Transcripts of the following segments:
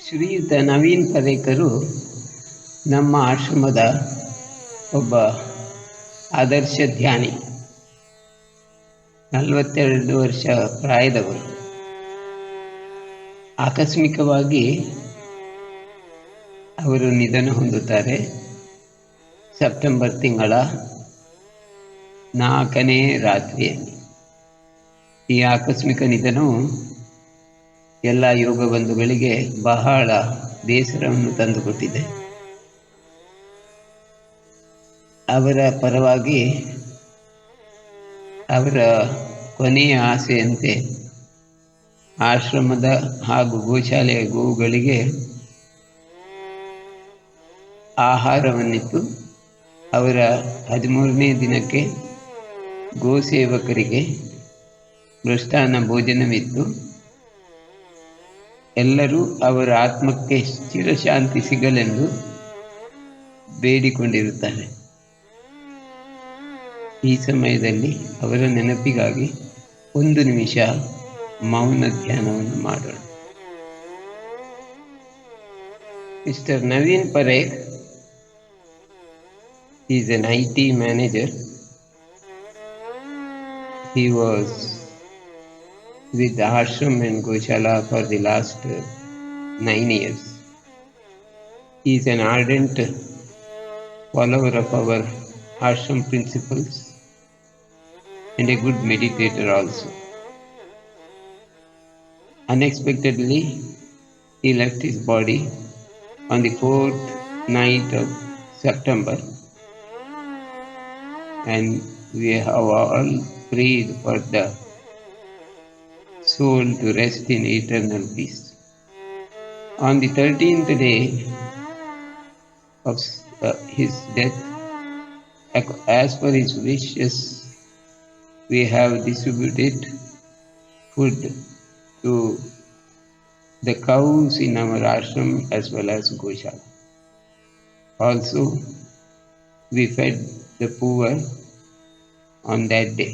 ಶ್ರೀಯುತ ನವೀನ್ ಪರೇಕರು ನಮ್ಮ ಆಶ್ರಮದ ಒಬ್ಬ ಆದರ್ಶ ಧ್ಯಾನಿ. 42 ವರ್ಷ ಪ್ರಾಯದವರು. ಆಕಸ್ಮಿಕವಾಗಿ ಅವರು ನಿಧನ ಹೊಂದುತ್ತಾರೆ. ಸೆಪ್ಟೆಂಬರ್ ತಿಂಗಳ 4ನೇ ರಾತ್ರಿಯಲ್ಲಿ. ಈ ಆಕಸ್ಮಿಕ ನಿಧನವು ಎಲ್ಲ ಯೋಗ ಬಂಧುಗಳಿಗೆ ಬಹಳ ಬೇಸರವನ್ನು ತಂದುಕೊಟ್ಟಿದೆ. ಅವರ ಪರವಾಗಿ ಅವರ ಕೊನೆಯ ಆಸೆಯಂತೆ ಆಶ್ರಮದ ಹಾಗೂ ಗೋಶಾಲೆಯ ಗೋವುಗಳಿಗೆ ಆಹಾರವನ್ನಿತ್ತು. ಅವರ 13ನೇ ದಿನಕ್ಕೆ ಗೋಸೇವಕರಿಗೆ ಮೃಷ್ಟಾನ್ನ ಭೋಜನವಿತ್ತು. ಎಲ್ಲರೂ ಅವರ ಆತ್ಮಕ್ಕೆ ಚಿರಶಾಂತಿ ಸಿಗಲೆಂದು ಬೇಡಿಕೊಂಡಿರುತ್ತಾರೆ. ಈ ಸಮಯದಲ್ಲಿ ಅವರ ನೆನಪಿಗಾಗಿ 1 ನಿಮಿಷ ಮೌನ ಧ್ಯಾನವನ್ನು ಮಾಡೋಣ. Mister Naveen Parekh is an IT manager. He was with the ashram and Goshala for the last 9 years. He is an ardent follower of our ashram principles and a good meditator also. Unexpectedly, he left his body on the 4th night of September, and we have all prayed for the soul to rest in eternal peace. On the 13th day of his death, as per his wishes, we have distributed food to the cows in our ashram as well as Goshala. Also, we fed the poor on that day.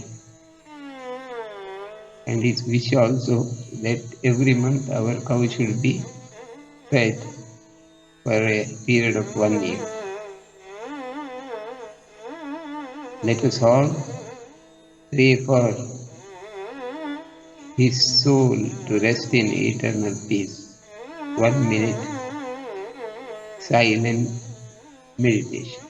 And his wish also that every month our cow should be fed for a period of 1 year. Let us all pray for his soul to rest in eternal peace. 1 minute silent meditation.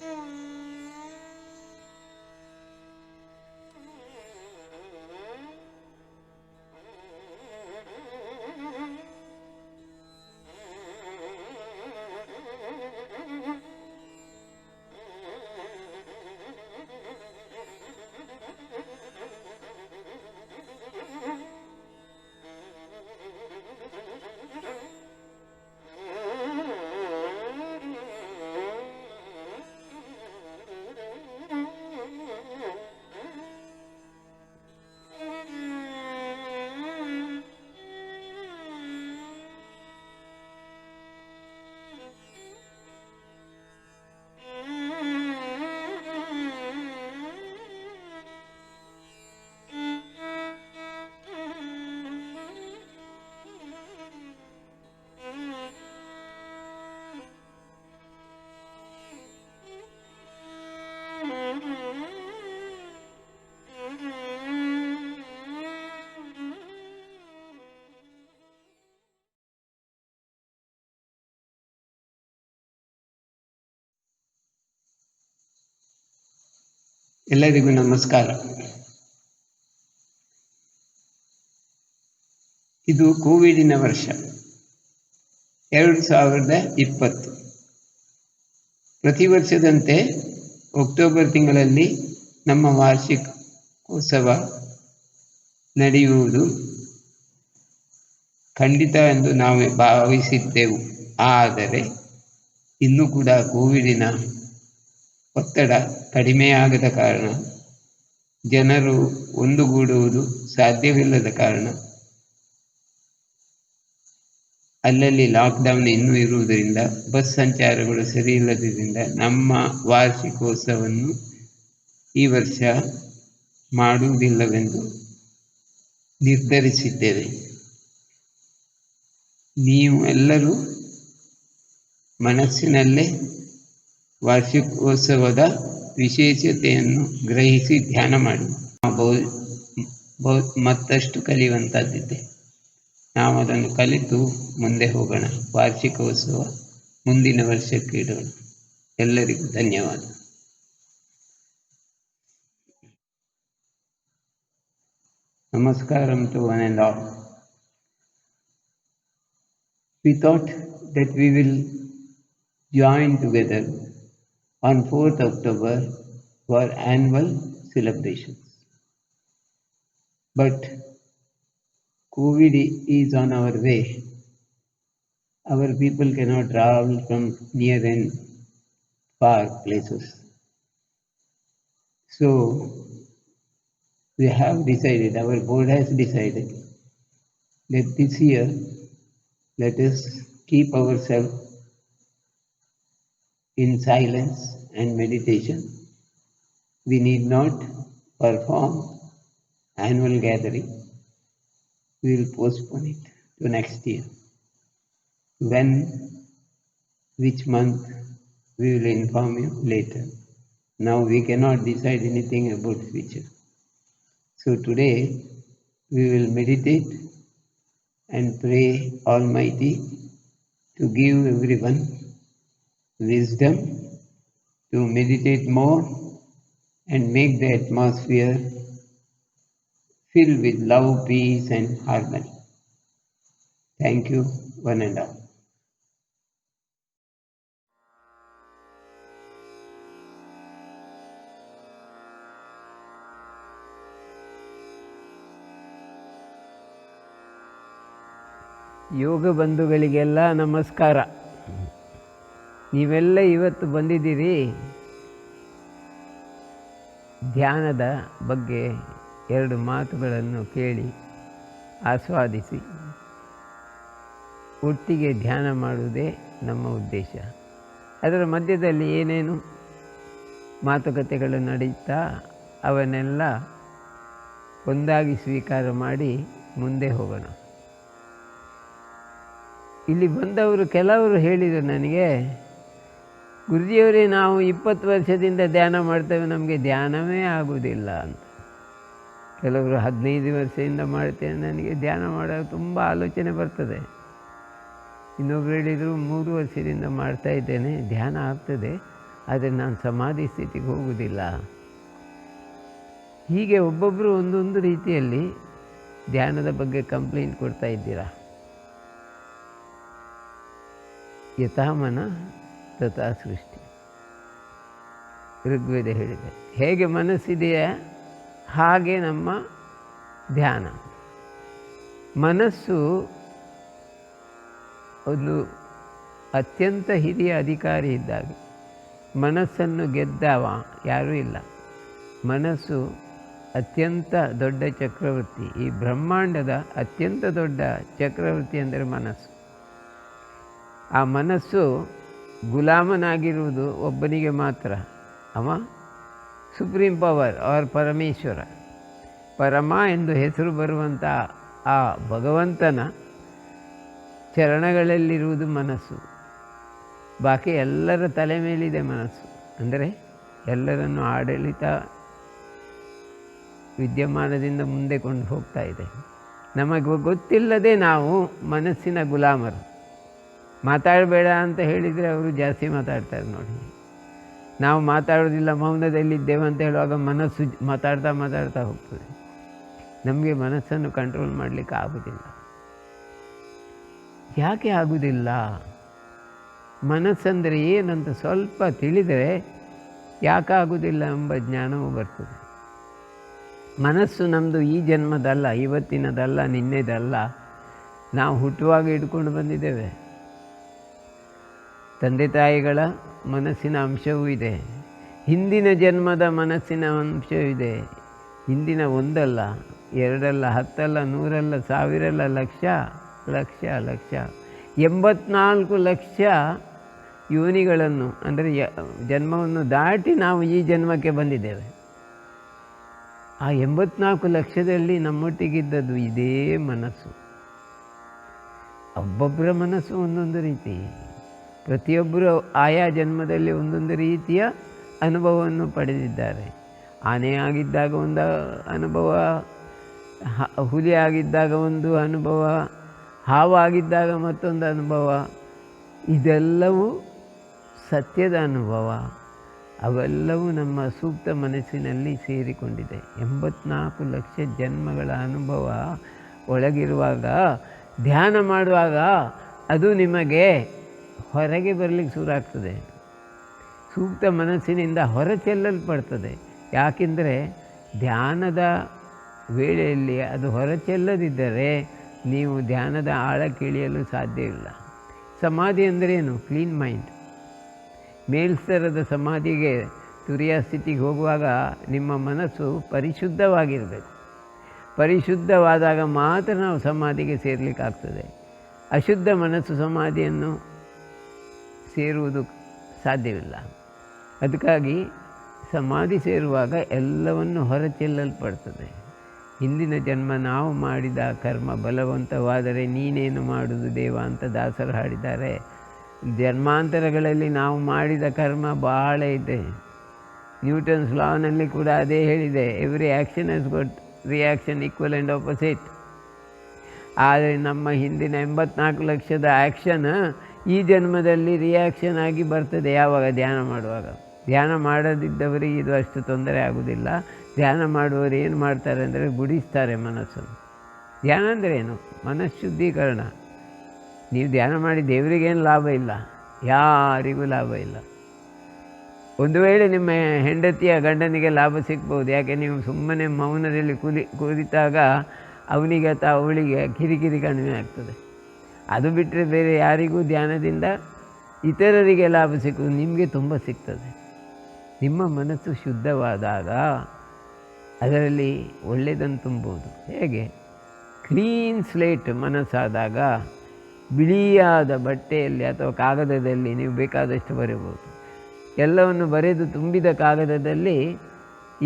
ಎಲ್ಲರಿಗೂ ನಮಸ್ಕಾರ. ಇದು ಕೋವಿಡಿನ ವರ್ಷ 2020. ಪ್ರತಿ ವರ್ಷದಂತೆ October ತಿಂಗಳಲ್ಲಿ ನಮ್ಮ ವಾರ್ಷಿಕೋತ್ಸವ ನಡೆಯುವುದು ಖಂಡಿತ ಎಂದು ನಾವು ಭಾವಿಸಿದ್ದೆವು. ಆದರೆ ಇನ್ನೂ ಕೂಡ ಕೋವಿಡಿನ ಒತ್ತಡ ಕಡಿಮೆಯಾಗದ ಕಾರಣ, ಜನರು ಒಂದುಗೂಡುವುದು ಸಾಧ್ಯವಿಲ್ಲದ ಕಾರಣ, ಅಲ್ಲಲ್ಲಿ ಲಾಕ್ಡೌನ್ ಇನ್ನೂ ಇರುವುದರಿಂದ, ಬಸ್ ಸಂಚಾರಗಳು ಸರಿ ಇಲ್ಲದ್ರಿಂದ ನಮ್ಮ ವಾರ್ಷಿಕೋತ್ಸವವನ್ನು ಈ ವರ್ಷ ಮಾಡುವುದಿಲ್ಲವೆಂದು ನಿರ್ಧರಿಸಿದ್ದೇವೆ. ನೀವು ಎಲ್ಲರೂ ಮನಸ್ಸಿನಲ್ಲೇ ವಾರ್ಷಿಕೋತ್ಸವದ ವಿಶೇಷತೆಯನ್ನು ಗ್ರಹಿಸಿ ಧ್ಯಾನ ಮಾಡಿ. ಮತ್ತಷ್ಟು ಕಲಿಯುವಂಥದ್ದಿದೆ. ನಾವು ಅದನ್ನು ಕಲಿತು ಮುಂದೆ ಹೋಗೋಣ. ವಾರ್ಷಿಕೋತ್ಸವ ಮುಂದಿನ ವರ್ಷಕ್ಕೆ ಇಡೋಣ. ಎಲ್ಲರಿಗೂ ಧನ್ಯವಾದ. Namaskaram to one and all. We thought that we will join together on 4th October for annual celebrations. But COVID is on our way. Our people cannot travel from near and far places. So we have decided, our board has decided that this year let us keep ourselves in silence and meditation. We need not perform annual gathering. We will postpone it to next year. When, which month, we will inform you later. Now we cannot decide anything about future. So today we will meditate and pray Almighty to give everyone wisdom to meditate more and make the atmosphere filled with love, peace and harmony. Thank you, one and all. ಯೋಗ ಬಂಧುಗಳಿಗೆಲ್ಲ ನಮಸ್ಕಾರ. ನೀವೆಲ್ಲ ಇವತ್ತು ಬಂದಿದ್ದೀರಿ ಧ್ಯಾನದ ಬಗ್ಗೆ 2 ಮಾತುಗಳನ್ನು ಕೇಳಿ ಆಸ್ವಾದಿಸಿ ಒಟ್ಟಿಗೆ ಧ್ಯಾನ ಮಾಡುವುದೇ ನಮ್ಮ ಉದ್ದೇಶ. ಅದರ ಮಧ್ಯದಲ್ಲಿ ಏನೇನು ಮಾತುಕತೆಗಳು ನಡೀತಾ ಅವನ್ನೆಲ್ಲ ಒಂದಾಗಿ ಸ್ವೀಕಾರ ಮಾಡಿ ಮುಂದೆ ಹೋಗೋಣ. ಇಲ್ಲಿ ಬಂದವರು ಕೆಲವರು ಹೇಳಿದರು ನನಗೆ, ಗುರುಜಿಯವರೇ ನಾವು 20 ವರ್ಷದಿಂದ ಧ್ಯಾನ ಮಾಡ್ತೇವೆ, ನಮಗೆ ಧ್ಯಾನವೇ ಆಗುವುದಿಲ್ಲ ಅಂತ. ಕೆಲವರು 15 ವರ್ಷದಿಂದ ಮಾಡ್ತೇನೆ, ನನಗೆ ಧ್ಯಾನ ಮಾಡೋದು ತುಂಬ ಆಲೋಚನೆ ಬರ್ತದೆ. ಇನ್ನೊಬ್ರು ಹೇಳಿದರು 3 ವರ್ಷದಿಂದ ಮಾಡ್ತಾಯಿದ್ದೇನೆ, ಧ್ಯಾನ ಆಗ್ತದೆ, ಆದರೆ ನಾನು ಸಮಾಧಿ ಸ್ಥಿತಿಗೆ ಹೋಗುವುದಿಲ್ಲ. ಹೀಗೆ ಒಬ್ಬೊಬ್ಬರು ಒಂದೊಂದು ರೀತಿಯಲ್ಲಿ ಧ್ಯಾನದ ಬಗ್ಗೆ ಕಂಪ್ಲೇಂಟ್ ಕೊಡ್ತಾ ಇದ್ದೀರಾ. ಯಥಾ ಮನ ತಥಾ ಸೃಷ್ಟಿ ಋಗ್ವೇದ ಹೇಳಿದೆ. ಹೇಗೆ ಮನಸ್ಸಿದೆಯಾ ಹಾಗೆ ನಮ್ಮ ಧ್ಯಾನ. ಮನಸ್ಸು ಒಂದು ಅತ್ಯಂತ ಹಿರಿಯ ಅಧಿಕಾರಿ ಇದ್ದಾಗೆ. ಮನಸ್ಸನ್ನು ಗೆದ್ದವ ಯಾರೂ ಇಲ್ಲ. ಮನಸ್ಸು ಅತ್ಯಂತ ದೊಡ್ಡ ಚಕ್ರವರ್ತಿ. ಈ ಬ್ರಹ್ಮಾಂಡದ ಅತ್ಯಂತ ದೊಡ್ಡ ಚಕ್ರವರ್ತಿ ಅಂದರೆ ಮನಸ್ಸು. ಆ ಮನಸ್ಸು ಗುಲಾಮನಾಗಿರುವುದು ಒಬ್ಬನಿಗೆ ಮಾತ್ರ. ಅವ ಸುಪ್ರೀಂ ಪವರ್ ಆರ್ ಪರಮೇಶ್ವರ, ಪರಮ ಎಂದು ಹೆಸರು ಬರುವಂಥ ಆ ಭಗವಂತನ ಚರಣಗಳಲ್ಲಿರುವುದು ಮನಸ್ಸು. ಬಾಕಿ ಎಲ್ಲರ ತಲೆ ಮೇಲಿದೆ ಮನಸ್ಸು. ಅಂದರೆ ಎಲ್ಲರನ್ನು ಆಡಳಿತ ವಿದ್ಯಮಾನದಿಂದ ಮುಂದೆ ಕೊಂಡು ಹೋಗ್ತಾ ಇದೆ. ನಮಗೆ ಗೊತ್ತಿಲ್ಲದೆ ನಾವು ಮನಸ್ಸಿನ ಗುಲಾಮರು. ಮಾತಾಡಬೇಡ ಅಂತ ಹೇಳಿದರೆ ಅವರು ಜಾಸ್ತಿ ಮಾತಾಡ್ತಾರೆ ನೋಡಿ. ನಾವು ಮಾತಾಡೋದಿಲ್ಲ, ಮೌನದಲ್ಲಿದ್ದೇವೆ ಅಂತ ಹೇಳುವಾಗ ಮನಸ್ಸು ಮಾತಾಡ್ತಾ ಹೋಗ್ತದೆ. ನಮಗೆ ಮನಸ್ಸನ್ನು ಕಂಟ್ರೋಲ್ ಮಾಡಲಿಕ್ಕೆ ಆಗೋದಿಲ್ಲ. ಯಾಕೆ ಆಗೋದಿಲ್ಲ? ಮನಸ್ಸಂದರೆ ಏನಂತ ಸ್ವಲ್ಪ ತಿಳಿದರೆ ಯಾಕಾಗೋದಿಲ್ಲ ಎಂಬ ಜ್ಞಾನವೂ ಬರ್ತದೆ. ಮನಸ್ಸು ನಮ್ಮದು ಈ ಜನ್ಮದಲ್ಲ, ಇವತ್ತಿನದಲ್ಲ, ನಿನ್ನೆದಲ್ಲ. ನಾವು ಹುಟ್ಟುವಾಗ ಹಿಡ್ಕೊಂಡು ಬಂದಿದ್ದೇವೆ. ತಂದೆ ತಾಯಿಗಳ ಮನಸ್ಸಿನ ಅಂಶವೂ ಇದೆ, ಹಿಂದಿನ ಜನ್ಮದ ಮನಸ್ಸಿನ ಅಂಶವಿದೆ. ಹಿಂದಿನ 1 ಅಲ್ಲ, 2 ಅಲ್ಲ, 10 ಅಲ್ಲ, 100 ಅಲ್ಲ, 1000 ಅಲ್ಲ, ಲಕ್ಷ 84 ಲಕ್ಷ ಯೋನಿಗಳನ್ನು ಅಂದರೆ ಜನ್ಮವನ್ನು ದಾಟಿ ನಾವು ಈ ಜನ್ಮಕ್ಕೆ ಬಂದಿದ್ದೇವೆ. ಆ 84 ಲಕ್ಷದಲ್ಲಿ ನಮ್ಮೊಟ್ಟಿಗಿದ್ದದ್ದು ಇದೇ ಮನಸ್ಸು. ಒಬ್ಬೊಬ್ಬರ ಮನಸ್ಸು ಒಂದೊಂದು ರೀತಿ. ಪ್ರತಿಯೊಬ್ಬರು ಆಯಾ ಜನ್ಮದಲ್ಲಿ ಒಂದೊಂದು ರೀತಿಯ ಅನುಭವವನ್ನು ಪಡೆದಿದ್ದಾರೆ. ಆನೆ ಆಗಿದ್ದಾಗ ಒಂದು ಅನುಭವ, ಹುಲಿ ಆಗಿದ್ದಾಗ ಒಂದು ಅನುಭವ, ಹಾವಾಗಿದ್ದಾಗ ಮತ್ತೊಂದು ಅನುಭವ. ಇದೆಲ್ಲವೂ ಸತ್ಯದ ಅನುಭವ. ಅವೆಲ್ಲವೂ ನಮ್ಮ ಸೂಕ್ತ ಮನಸ್ಸಿನಲ್ಲಿ ಸೇರಿಕೊಂಡಿದೆ. 84 ಲಕ್ಷ ಜನ್ಮಗಳ ಅನುಭವ ಒಳಗಿರುವಾಗ ಧ್ಯಾನ ಮಾಡುವಾಗ ಅದು ನಿಮಗೆ ಹೊರಗೆ ಬರಲಿಕ್ಕೆ ಶುರುವಾಗ್ತದೆ. ಸೂಕ್ತ ಮನಸ್ಸಿನಿಂದ ಹೊರಚೆಲ್ಲಲ್ಪಡ್ತದೆ. ಯಾಕೆಂದರೆ ಧ್ಯಾನದ ವೇಳೆಯಲ್ಲಿ ಅದು ಹೊರಚೆಲ್ಲದಿದ್ದರೆ ನೀವು ಧ್ಯಾನದ ಆಳಕ್ಕಿಳಿಯಲು ಸಾಧ್ಯ ಇಲ್ಲ. ಸಮಾಧಿ ಅಂದರೇನು? Clean mind. ಮೇಲ್ಸ್ತರದ ಸಮಾಧಿಗೆ, ತುರಿಯ ಸ್ಥಿತಿಗೆ ಹೋಗುವಾಗ ನಿಮ್ಮ ಮನಸ್ಸು ಪರಿಶುದ್ಧವಾಗಿರಬೇಕು. ಪರಿಶುದ್ಧವಾದಾಗ ಮಾತ್ರ ನಾವು ಸಮಾಧಿಗೆ ಸೇರಲಿಕ್ಕಾಗ್ತದೆ. ಅಶುದ್ಧ ಮನಸ್ಸು ಸಮಾಧಿಯನ್ನು ಸೇರುವುದು ಸಾಧ್ಯವಿಲ್ಲ. ಅದಕ್ಕಾಗಿ ಸಮಾಧಿ ಸೇರುವಾಗ ಎಲ್ಲವನ್ನು ಹೊರಚೆಲ್ಲಲ್ಪಡ್ತದೆ. ಹಿಂದಿನ ಜನ್ಮ ನಾವು ಮಾಡಿದ ಕರ್ಮ ಬಲವಂತವಾದರೆ ನೀನೇನು ಮಾಡುವುದು ದೇವ ಅಂತ ದಾಸರು ಹಾಡಿದ್ದಾರೆ. ಜನ್ಮಾಂತರಗಳಲ್ಲಿ ನಾವು ಮಾಡಿದ ಕರ್ಮ ಭಾಳ ಇದೆ. ನ್ಯೂಟನ್ಸ್ ಲಾನಲ್ಲಿ ಕೂಡ ಅದೇ ಹೇಳಿದೆ, every action has got reaction equal and opposite. ಆದರೆ ನಮ್ಮ ಹಿಂದಿನ 84 ಲಕ್ಷದ ಆ್ಯಕ್ಷನ್ ಈ ಜನ್ಮದಲ್ಲಿ ರಿಯಾಕ್ಷನ್ ಆಗಿ ಬರ್ತದೆ. ಯಾವಾಗ? ಧ್ಯಾನ ಮಾಡುವಾಗ. ಧ್ಯಾನ ಮಾಡದಿದ್ದವರಿಗೆ ಇದು ಅಷ್ಟು ತೊಂದರೆ ಆಗೋದಿಲ್ಲ. ಧ್ಯಾನ ಮಾಡುವವರು ಏನು ಮಾಡ್ತಾರೆ ಅಂದರೆ ಗುಡಿಸ್ತಾರೆ ಮನಸ್ಸನ್ನು. ಧ್ಯಾನ ಅಂದರೆ ಏನು? ಮನಃಶುದ್ಧೀಕರಣ. ನೀವು ಧ್ಯಾನ ಮಾಡಿ ದೇವರಿಗೇನು ಲಾಭ ಇಲ್ಲ, ಯಾರಿಗೂ ಲಾಭ ಇಲ್ಲ. ಒಂದು ವೇಳೆ ನಿಮ್ಮ ಹೆಂಡತಿಯ ಗಂಡನಿಗೆ ಲಾಭ ಸಿಗ್ಬೋದು. ಯಾಕೆ? ನೀವು ಸುಮ್ಮನೆ ಮೌನದಲ್ಲಿ ಕುಳಿತಾಗ ಅವನಿಗೆ ಅಥವಾ ಅವಳಿಗೆ ಕಿರಿಕಿರಿ ಕಡಿಮೆ ಆಗ್ತದೆ. ಅದು ಬಿಟ್ಟರೆ ಬೇರೆ ಯಾರಿಗೂ ಧ್ಯಾನದಿಂದ ಇತರರಿಗೆ ಲಾಭ ಸಿಕ್ಕುವುದು, ನಿಮಗೆ ತುಂಬ ಸಿಗ್ತದೆ. ನಿಮ್ಮ ಮನಸ್ಸು ಶುದ್ಧವಾದಾಗ ಅದರಲ್ಲಿ ಒಳ್ಳೆಯದನ್ನು ತುಂಬುವುದು. ಹೇಗೆ? ಕ್ಲೀನ್ ಸ್ಲೇಟ್ ಮನಸ್ಸಾದಾಗ ಬಿಳಿಯಾದ ಬಟ್ಟೆಯಲ್ಲಿ ಅಥವಾ ಕಾಗದದಲ್ಲಿ ನೀವು ಬೇಕಾದಷ್ಟು ಬರೀಬೋದು. ಎಲ್ಲವನ್ನು ಬರೆದು ತುಂಬಿದ ಕಾಗದದಲ್ಲಿ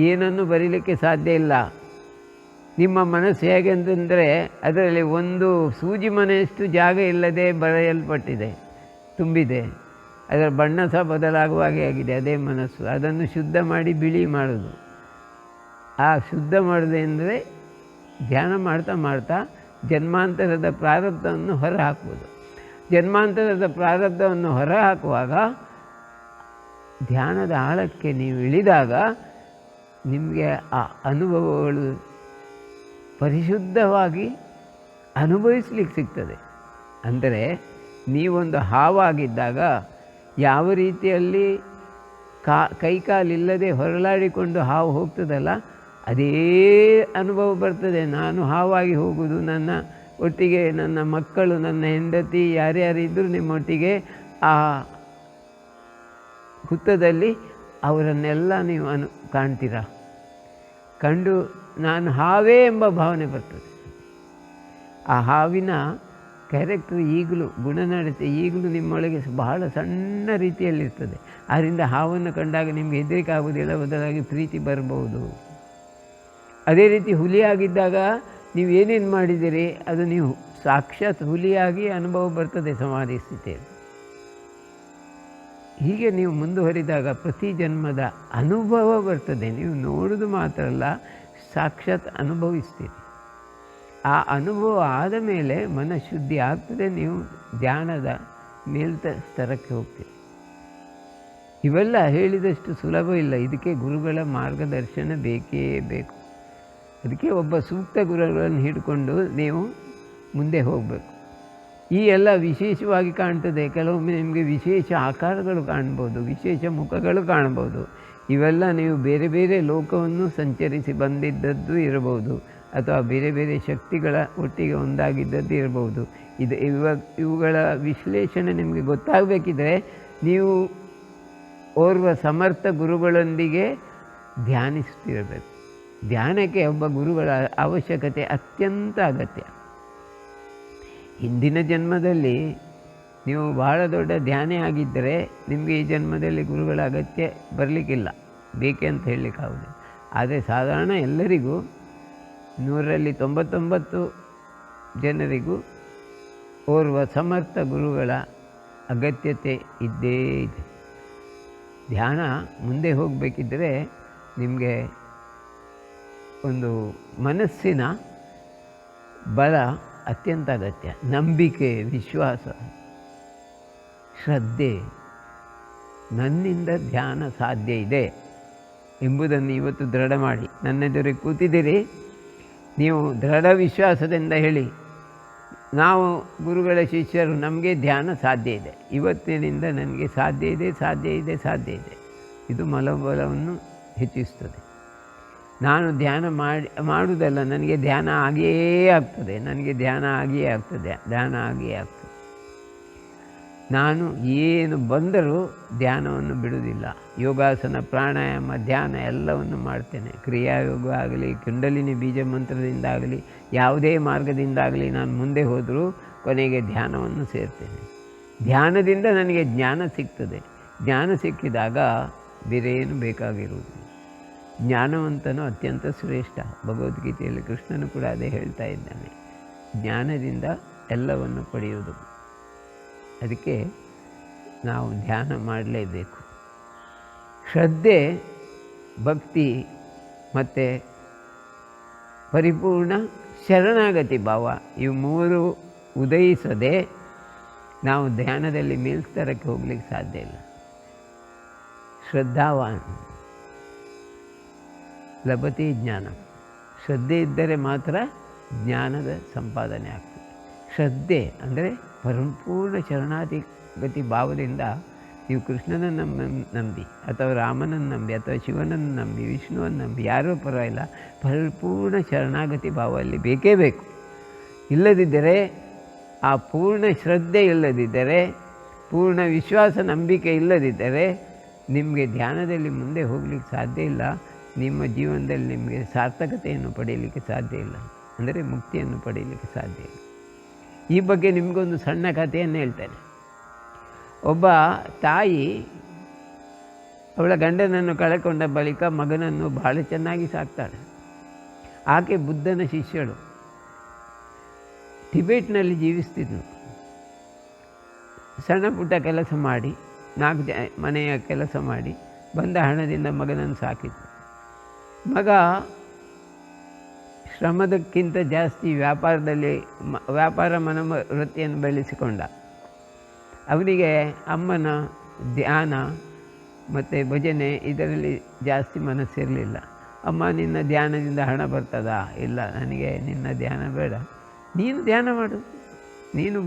ಏನನ್ನು ಬರೀಲಿಕ್ಕೆ ಸಾಧ್ಯ ಇಲ್ಲ. ನಿಮ್ಮ ಮನಸ್ಸು ಹೇಗೆ ಅಂತಂದರೆ ಅದರಲ್ಲಿ ಒಂದು ಸೂಜಿ ಮನೆಯಷ್ಟು ಜಾಗ ಇಲ್ಲದೆ ಬರೆಯಲ್ಪಟ್ಟಿದೆ, ತುಂಬಿದೆ. ಅದರ ಬಣ್ಣ ಸಹ ಬದಲಾಗುವ ಹಾಗೆ ಆಗಿದೆ. ಅದೇ ಮನಸ್ಸು. ಅದನ್ನು ಶುದ್ಧ ಮಾಡಿ ಬಿಳಿ ಮಾಡೋದು. ಆ ಶುದ್ಧ ಮಾಡೋದು ಅಂದರೆ ಧ್ಯಾನ ಮಾಡ್ತಾ ಮಾಡ್ತಾ ಜನ್ಮಾಂತರದ ಪ್ರಾರಬ್ಧವನ್ನು ಹೊರಹಾಕುವುದು. ಜನ್ಮಾಂತರದ ಪ್ರಾರಬ್ಧವನ್ನು ಹೊರಹಾಕುವಾಗ ಧ್ಯಾನದ ಆಳಕ್ಕೆ ನೀವು ಇಳಿದಾಗ ನಿಮಗೆ ಆ ಅನುಭವಗಳು ಪರಿಶುದ್ಧವಾಗಿ ಅನುಭವಿಸ್ಲಿಕ್ಕೆ ಸಿಗ್ತದೆ. ಅಂದರೆ ನೀವೊಂದು ಹಾವಾಗಿದ್ದಾಗ ಯಾವ ರೀತಿಯಲ್ಲಿ ಕೈಕಾಲಿಲ್ಲದೆ ಹೊರಳಾಡಿಕೊಂಡು ಹಾವು ಹೋಗ್ತದಲ್ಲ, ಅದೇ ಅನುಭವ ಬರ್ತದೆ. ನಾನು ಹಾವಾಗಿ ಹೋಗುವುದು, ನನ್ನ ಒಟ್ಟಿಗೆ ನನ್ನ ಮಕ್ಕಳು, ನನ್ನ ಹೆಂಡತಿ, ಯಾರ್ಯಾರಿದ್ದರೂ ನಿಮ್ಮೊಟ್ಟಿಗೆ ಆ ಹುತ್ತದಲ್ಲಿ ಅವರನ್ನೆಲ್ಲ ನೀವು ಕಾಣ್ತೀರ. ಕಂಡು ನಾನು ಹಾವೇ ಎಂಬ ಭಾವನೆ ಬರ್ತದೆ. ಆ ಹಾವಿನ ಕ್ಯಾರೆಕ್ಟರ್ ಈಗಲೂ, ಗುಣನಡತೆ ಈಗಲೂ ನಿಮ್ಮೊಳಗೆ ಬಹಳ ಸಣ್ಣ ರೀತಿಯಲ್ಲಿರ್ತದೆ. ಆದ್ದರಿಂದ ಹಾವನ್ನು ಕಂಡಾಗ ನಿಮಗೆ ಹೆದರಿಕೆ ಆಗೋದಿಲ್ಲ, ಬದಲಾಗಿ ಪ್ರೀತಿ ಬರ್ಬೋದು. ಅದೇ ರೀತಿ ಹುಲಿಯಾಗಿದ್ದಾಗ ನೀವು ಏನೇನು ಮಾಡಿದ್ದೀರಿ ಅದು ನೀವು ಸಾಕ್ಷಾತ್ ಹುಲಿಯಾಗಿ ಅನುಭವ ಬರ್ತದೆ ಸಮಾಧಿ ಸ್ಥಿತಿಯಲ್ಲಿ. ಹೀಗೆ ನೀವು ಮುಂದುವರಿದಾಗ ಪ್ರತಿ ಜನ್ಮದ ಅನುಭವ ಬರ್ತದೆ. ನೀವು ನೋಡೋದು ಮಾತ್ರ ಅಲ್ಲ, ಸಾಕ್ಷಾತ್ ಅನುಭವಿಸ್ತೀರಿ. ಆ ಅನುಭವ ಆದ ಮೇಲೆ ಮನಃಶುದ್ಧಿ ಆಗ್ತದೆ. ನೀವು ಧ್ಯಾನದ ಸ್ತರಕ್ಕೆ ಹೋಗ್ತೀರಿ. ಇವೆಲ್ಲ ಹೇಳಿದಷ್ಟು ಸುಲಭ ಇಲ್ಲ. ಇದಕ್ಕೆ ಗುರುಗಳ ಮಾರ್ಗದರ್ಶನ ಬೇಕೇ ಬೇಕು. ಅದಕ್ಕೆ ಒಬ್ಬ ಸೂಕ್ತ ಗುರುಗಳನ್ನು ಹಿಡ್ಕೊಂಡು ನೀವು ಮುಂದೆ ಹೋಗಬೇಕು. ಈ ಎಲ್ಲ ವಿಶೇಷವಾಗಿ ಕಾಣ್ತದೆ. ಕೆಲವೊಮ್ಮೆ ನಿಮಗೆ ವಿಶೇಷ ಆಕಾರಗಳು ಕಾಣ್ಬೋದು, ವಿಶೇಷ ಮುಖಗಳು ಕಾಣ್ಬೋದು. ಇವೆಲ್ಲ ನೀವು ಬೇರೆ ಬೇರೆ ಲೋಕವನ್ನು ಸಂಚರಿಸಿ ಬಂದಿದ್ದದ್ದು ಇರಬಹುದು, ಅಥವಾ ಬೇರೆ ಬೇರೆ ಶಕ್ತಿಗಳ ಒಟ್ಟಿಗೆ ಒಂದಾಗಿದ್ದದ್ದು ಇರಬಹುದು. ಇವುಗಳ ವಿಶ್ಲೇಷಣೆ ನಿಮಗೆ ಗೊತ್ತಾಗಬೇಕಿದ್ರೆ ನೀವು ಓರ್ವ ಸಮರ್ಥ ಗುರುಗಳೊಂದಿಗೆ ಧ್ಯಾನಿಸ್ತಿರಬೇಕು. ಧ್ಯಾನಕ್ಕೆ ಒಬ್ಬ ಗುರುಗಳ ಅವಶ್ಯಕತೆ ಅತ್ಯಂತ ಅಗತ್ಯ. ಹಿಂದಿನ ಜನ್ಮದಲ್ಲಿ ನೀವು ಬಹಳ ದೊಡ್ಡ ಧ್ಯಾನಿ ಆಗಿದ್ದರೆ ನಿಮಗೆ ಈ ಜನ್ಮದಲ್ಲಿ ಗುರುಗಳ ಅಗತ್ಯ ಬರಲಿಕ್ಕಿಲ್ಲ, ಬೇಕೆ ಅಂತ ಹೇಳಲಿಕ್ಕಾಗೋದು. ಆದರೆ ಸಾಧಾರಣ ಎಲ್ಲರಿಗೂ 100ರಲ್ಲಿ 99 ಜನರಿಗೂ ಓರ್ವ ಸಮರ್ಥ ಗುರುಗಳ ಅಗತ್ಯತೆ ಇದ್ದೇ ಇದೆ. ಧ್ಯಾನ ಮುಂದೆ ಹೋಗಬೇಕಿದ್ದರೆ ನಿಮಗೆ ಒಂದು ಮನಸ್ಸಿನ ಬಲ ಅತ್ಯಂತ ಅಗತ್ಯ. ನಂಬಿಕೆ, ವಿಶ್ವಾಸ, ಶ್ರದ್ಧೆ, ನನ್ನಿಂದ ಧ್ಯಾನ ಸಾಧ್ಯ ಇದೆ ಎಂಬುದನ್ನು ಇವತ್ತು ದೃಢ ಮಾಡಿ. ನನ್ನೆದುರಿಗೆ ಕೂತಿದ್ದೀರಿ, ನೀವು ದೃಢ ವಿಶ್ವಾಸದಿಂದ ಹೇಳಿ, ನಾವು ಗುರುಗಳ ಶಿಷ್ಯರು, ನಮಗೆ ಧ್ಯಾನ ಸಾಧ್ಯ ಇದೆ, ಇವತ್ತಿನಿಂದ ನನಗೆ ಸಾಧ್ಯ ಇದೆ, ಸಾಧ್ಯ ಇದೆ, ಸಾಧ್ಯ ಇದೆ. ಇದು ಮನೋಬಲವನ್ನು ಹೆಚ್ಚಿಸ್ತದೆ. ನಾನು ಧ್ಯಾನ ಮಾಡುವುದಲ್ಲ, ನನಗೆ ಧ್ಯಾನ ಆಗಿಯೇ ಆಗ್ತದೆ, ನನಗೆ ಧ್ಯಾನ ಆಗಿಯೇ ಆಗ್ತದೆ, ಧ್ಯಾನ ಆಗಿಯೇ ಆಗ್ತದೆ. ನಾನು ಏನು ಬಂದರೂ ಧ್ಯಾನವನ್ನು ಬಿಡುವುದಿಲ್ಲ. ಯೋಗಾಸನ, ಪ್ರಾಣಾಯಾಮ, ಧ್ಯಾನ ಎಲ್ಲವನ್ನು ಮಾಡ್ತೇನೆ. ಕ್ರಿಯಾಯೋಗ ಆಗಲಿ, ಕುಂಡಲಿನಿ ಬೀಜ ಮಂತ್ರದಿಂದಾಗಲಿ, ಯಾವುದೇ ಮಾರ್ಗದಿಂದಾಗಲಿ ನಾನು ಮುಂದೆ ಹೋದರೂ ಕೊನೆಗೆ ಧ್ಯಾನವನ್ನು ಸೇರ್ತೇನೆ. ಧ್ಯಾನದಿಂದ ನನಗೆ ಜ್ಞಾನ ಸಿಗ್ತದೆ. ಜ್ಞಾನ ಸಿಕ್ಕಿದಾಗ ಬೇರೆ ಏನು ಬೇಕಾಗಿರುವುದಿಲ್ಲ. ಜ್ಞಾನವಂತನು ಅತ್ಯಂತ ಶ್ರೇಷ್ಠ. ಭಗವದ್ಗೀತೆಯಲ್ಲಿ ಕೃಷ್ಣನು ಕೂಡ ಅದೇ ಹೇಳ್ತಾ ಇದ್ದಾನೆ. ಜ್ಞಾನದಿಂದ ಎಲ್ಲವನ್ನು ಪಡೆಯುವುದು. ಅದಕ್ಕೆ ನಾವು ಧ್ಯಾನ ಮಾಡಲೇಬೇಕು. ಶ್ರದ್ಧೆ, ಭಕ್ತಿ ಮತ್ತು ಪರಿಪೂರ್ಣ ಶರಣಾಗತಿ ಭಾವ, ಇವು ಮೂರು ಉದಯಿಸದೆ ನಾವು ಧ್ಯಾನದಲ್ಲಿ ಮೇಲ್ಸ್ತರಕ್ಕೆ ಹೋಗ್ಲಿಕ್ಕೆ ಸಾಧ್ಯ ಇಲ್ಲ. ಶ್ರದ್ಧಾವಾನ್ ಲಭತೆ ಜ್ಞಾನ. ಶ್ರದ್ಧೆ ಇದ್ದರೆ ಮಾತ್ರ ಜ್ಞಾನದ ಸಂಪಾದನೆ ಆಗ್ತದೆ. ಶ್ರದ್ಧೆ ಅಂದರೆ ಪರಿಪೂರ್ಣ ಶರಣಾಗತಿ ಭಾವದಿಂದ ನೀವು ಕೃಷ್ಣನನ್ನು ನಂಬಿ ಅಥವಾ ರಾಮನನ್ನು ನಂಬಿ ಅಥವಾ ಶಿವನನ್ನು ನಂಬಿ ವಿಷ್ಣುವನ್ನು ನಂಬಿ ಯಾರೂ ಪರವಾಗಿಲ್ಲ, ಪರಿಪೂರ್ಣ ಶರಣಾಗತಿ ಭಾವ ಅಲ್ಲಿ ಬೇಕೇ ಬೇಕು. ಇಲ್ಲದಿದ್ದರೆ, ಆ ಪೂರ್ಣ ಶ್ರದ್ಧೆ ಇಲ್ಲದಿದ್ದರೆ, ಪೂರ್ಣ ವಿಶ್ವಾಸ ನಂಬಿಕೆ ಇಲ್ಲದಿದ್ದರೆ ನಿಮಗೆ ಧ್ಯಾನದಲ್ಲಿ ಮುಂದೆ ಹೋಗಲಿಕ್ಕೆ ಸಾಧ್ಯ ಇಲ್ಲ. ನಿಮ್ಮ ಜೀವನದಲ್ಲಿ ನಿಮಗೆ ಸಾರ್ಥಕತೆಯನ್ನು ಪಡೆಯಲಿಕ್ಕೆ ಸಾಧ್ಯ ಇಲ್ಲ, ಅಂದರೆ ಮುಕ್ತಿಯನ್ನು ಪಡೆಯಲಿಕ್ಕೆ ಸಾಧ್ಯ ಇಲ್ಲ. ಈ ಬಗ್ಗೆ ನಿಮಗೊಂದು ಸಣ್ಣ ಕಥೆಯನ್ನು ಹೇಳ್ತೇನೆ. ಒಬ್ಬ ತಾಯಿ ಅವಳ ಗಂಡನನ್ನು ಕಳೆಕೊಂಡ ಬಳಿಕ ಮಗನನ್ನು ಬಹಳ ಚೆನ್ನಾಗಿ ಸಾಕ್ತಾಳೆ. ಆಕೆ ಬುದ್ಧನ ಶಿಷ್ಯಳು. ಟಿಬೇಟ್ನಲ್ಲಿ ಜೀವಿಸ್ತಿದ್ದರು. ಸಣ್ಣ ಪುಟ್ಟ ಕೆಲಸ ಮಾಡಿ, 4 ಮನೆಯ ಕೆಲಸ ಮಾಡಿ ಬಂದ ಹಣದಿಂದ ಮಗನನ್ನು ಸಾಕಿದ್ರು. ಮಗ ಶ್ರಮದಕ್ಕಿಂತ ಜಾಸ್ತಿ ವ್ಯಾಪಾರ ಮನೋವೃತ್ತಿಯನ್ನು ಬೆಳೆಸಿಕೊಂಡ. ಅವನಿಗೆ ಅಮ್ಮನ ಧ್ಯಾನ ಮತ್ತು ಭಜನೆ ಇದರಲ್ಲಿ ಜಾಸ್ತಿ ಮನಸ್ಸಿರಲಿಲ್ಲ. ಅಮ್ಮ, ನಿನ್ನ ಧ್ಯಾನದಿಂದ ಹಣ ಬರ್ತದಾ? ಇಲ್ಲ, ನನಗೆ ನಿನ್ನ ಧ್ಯಾನ ಬೇಡ, ನೀನು ಧ್ಯಾನ ಮಾಡು, ನೀನು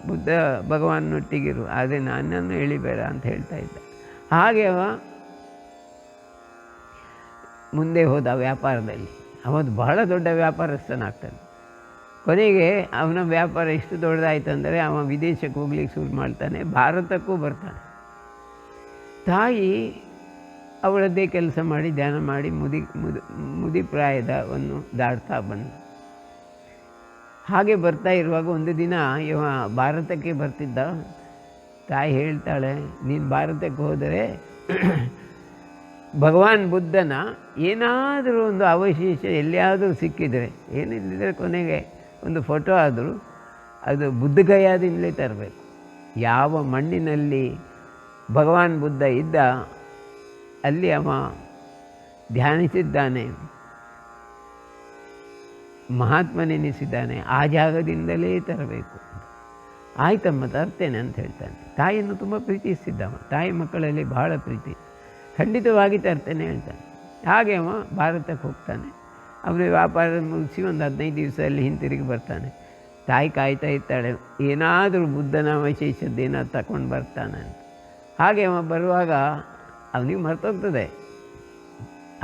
ಬುದ್ಧ ಭಗವಾನ್ನೊಟ್ಟಿಗಿರು, ಆದರೆ ನನ್ನನ್ನು ಎಳಿಬೇಡ ಅಂತ ಹೇಳ್ತಾ ಇದ್ದ. ಹಾಗೆ ಅವ ಮುಂದೆ ಹೋದ ವ್ಯಾಪಾರದಲ್ಲಿ. ಅವನು ಬಹಳ ದೊಡ್ಡ ವ್ಯಾಪಾರಸ್ಥನಾಗ್ತಾನೆ. ಕೊನೆಗೆ ಅವನ ವ್ಯಾಪಾರ ಎಷ್ಟು ದೊಡ್ಡದಾಯ್ತಂದರೆ ಅವ ವಿದೇಶಕ್ಕೆ ಹೋಗ್ಲಿಕ್ಕೆ ಶುರು ಮಾಡ್ತಾನೆ, ಭಾರತಕ್ಕೂ ಬರ್ತಾನೆ. ತಾಯಿ ಅವಳದ್ದೇ ಕೆಲಸ ಮಾಡಿ ಧ್ಯಾನ ಮಾಡಿ ಮುದಿಪ್ರಾಯದವನ್ನು ದಾಟ್ತಾ ಬಂದ. ಹಾಗೆ ಬರ್ತಾ ಇರುವಾಗ ಒಂದು ದಿನ ಇವ ಭಾರತಕ್ಕೆ ಬರ್ತಿದ್ದ. ತಾಯಿ ಹೇಳ್ತಾಳೆ, ನೀನು ಭಾರತಕ್ಕೆ ಹೋದರೆ ಭಗವಾನ್ ಬುದ್ಧನ ಏನಾದರೂ ಒಂದು ಅವಶೇಷ ಎಲ್ಲಿಯಾದರೂ ಸಿಕ್ಕಿದರೆ, ಏನಿಲ್ಲದಿದ್ದರೆ ಕೊನೆಗೆ ಒಂದು ಫೋಟೋ ಆದರೂ ಅದು ಬುದ್ಧಗಯಾದಿಂದಲೇ ತರಬೇಕು. ಯಾವ ಮಣ್ಣಿನಲ್ಲಿ ಭಗವಾನ್ ಬುದ್ಧ ಇದ್ದ ಅಲ್ಲಿ ಅವ ಧ್ಯಾನಿಸಿದ್ದಾನೆ, ಮಹಾತ್ಮನೆನಿಸಿದ್ದಾನೆ, ಆ ಜಾಗದಿಂದಲೇ ತರಬೇಕು. ಆಯ್ತಮ್ಮ, ತರ್ತೇನೆ ಅಂತ ಹೇಳ್ತಾನೆ. ತಾಯಿಯನ್ನು ತುಂಬ ಪ್ರೀತಿಸ್ತಿದ್ದವ. ತಾಯಿ ಮಕ್ಕಳಲ್ಲಿ ಬಹಳ ಪ್ರೀತಿ. ಖಂಡಿತವಾಗಿ ತರ್ತೇನೆ ಹೇಳ್ತಾನೆ. ಹಾಗೆ ಅವ ಭಾರತಕ್ಕೆ ಹೋಗ್ತಾನೆ. ಅವನ ವ್ಯಾಪಾರ ಮುಗಿಸಿ ಒಂದು 15 ದಿವಸದಲ್ಲಿ ಹಿಂತಿರುಗಿ ಬರ್ತಾನೆ. ತಾಯಿ ಕಾಯ್ತಾ ಇರ್ತಾಳೆ, ಏನಾದರೂ ಬುದ್ಧನ ಅವಶೇಷದ್ದೇನಾದ್ರು ತಗೊಂಡು ಬರ್ತಾನೆ ಅಂತ. ಹಾಗೆ ಅವ ಬರುವಾಗ ಅವನಿಗೆ ಮರ್ತೋಗ್ತದೆ.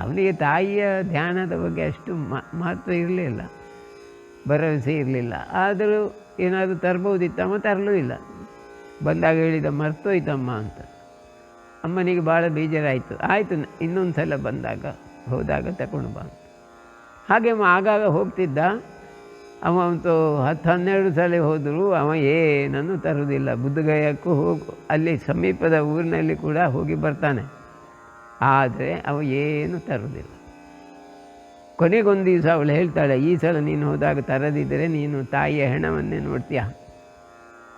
ಅವನಿಗೆ ತಾಯಿಯ ಧ್ಯಾನದ ಬಗ್ಗೆ ಅಷ್ಟು ಮಹತ್ವ ಇರಲಿಲ್ಲ, ಭರವಸೆ ಇರಲಿಲ್ಲ. ಆದರೂ ಏನಾದರೂ ತರ್ಬೋದಿತ್ತಮ್ಮ, ತರಲೂ ಇಲ್ಲ. ಬಂದಾಗ ಹೇಳಿದ, ಮರ್ತೋಯ್ತಮ್ಮ ಅಂತ. ಅಮ್ಮನಿಗೆ ಭಾಳ ಬೇಜಾರಾಯಿತು. ಆಯಿತು, ಇನ್ನೊಂದು ಸಲ ಹೋದಾಗ ತಗೊಂಡು ಬಾ ಅಂತ. ಹಾಗೆ ಆಗಾಗ ಹೋಗ್ತಿದ್ದ. ಅವ ಅಂತೂ 10-12 ಸಲ ಹೋದರೂ ಅವ ಏನನ್ನು ತರುವುದಿಲ್ಲ. ಬುದ್ಧಗಯಕ್ಕೂ ಅಲ್ಲಿ ಸಮೀಪದ ಊರಿನಲ್ಲಿ ಕೂಡ ಹೋಗಿ ಬರ್ತಾನೆ, ಆದರೆ ಅವ ಏನು ತರುವುದಿಲ್ಲ. ಕೊನೆಗೊಂದು ದಿವಸ ಅವಳು ಹೇಳ್ತಾಳೆ, ಈ ಸಲ ನೀನು ಹೋದಾಗ ತರದಿದ್ದರೆ ನೀನು ತಾಯಿಯ ಹೆಣವನ್ನೇ ನೋಡ್ತೀಯ,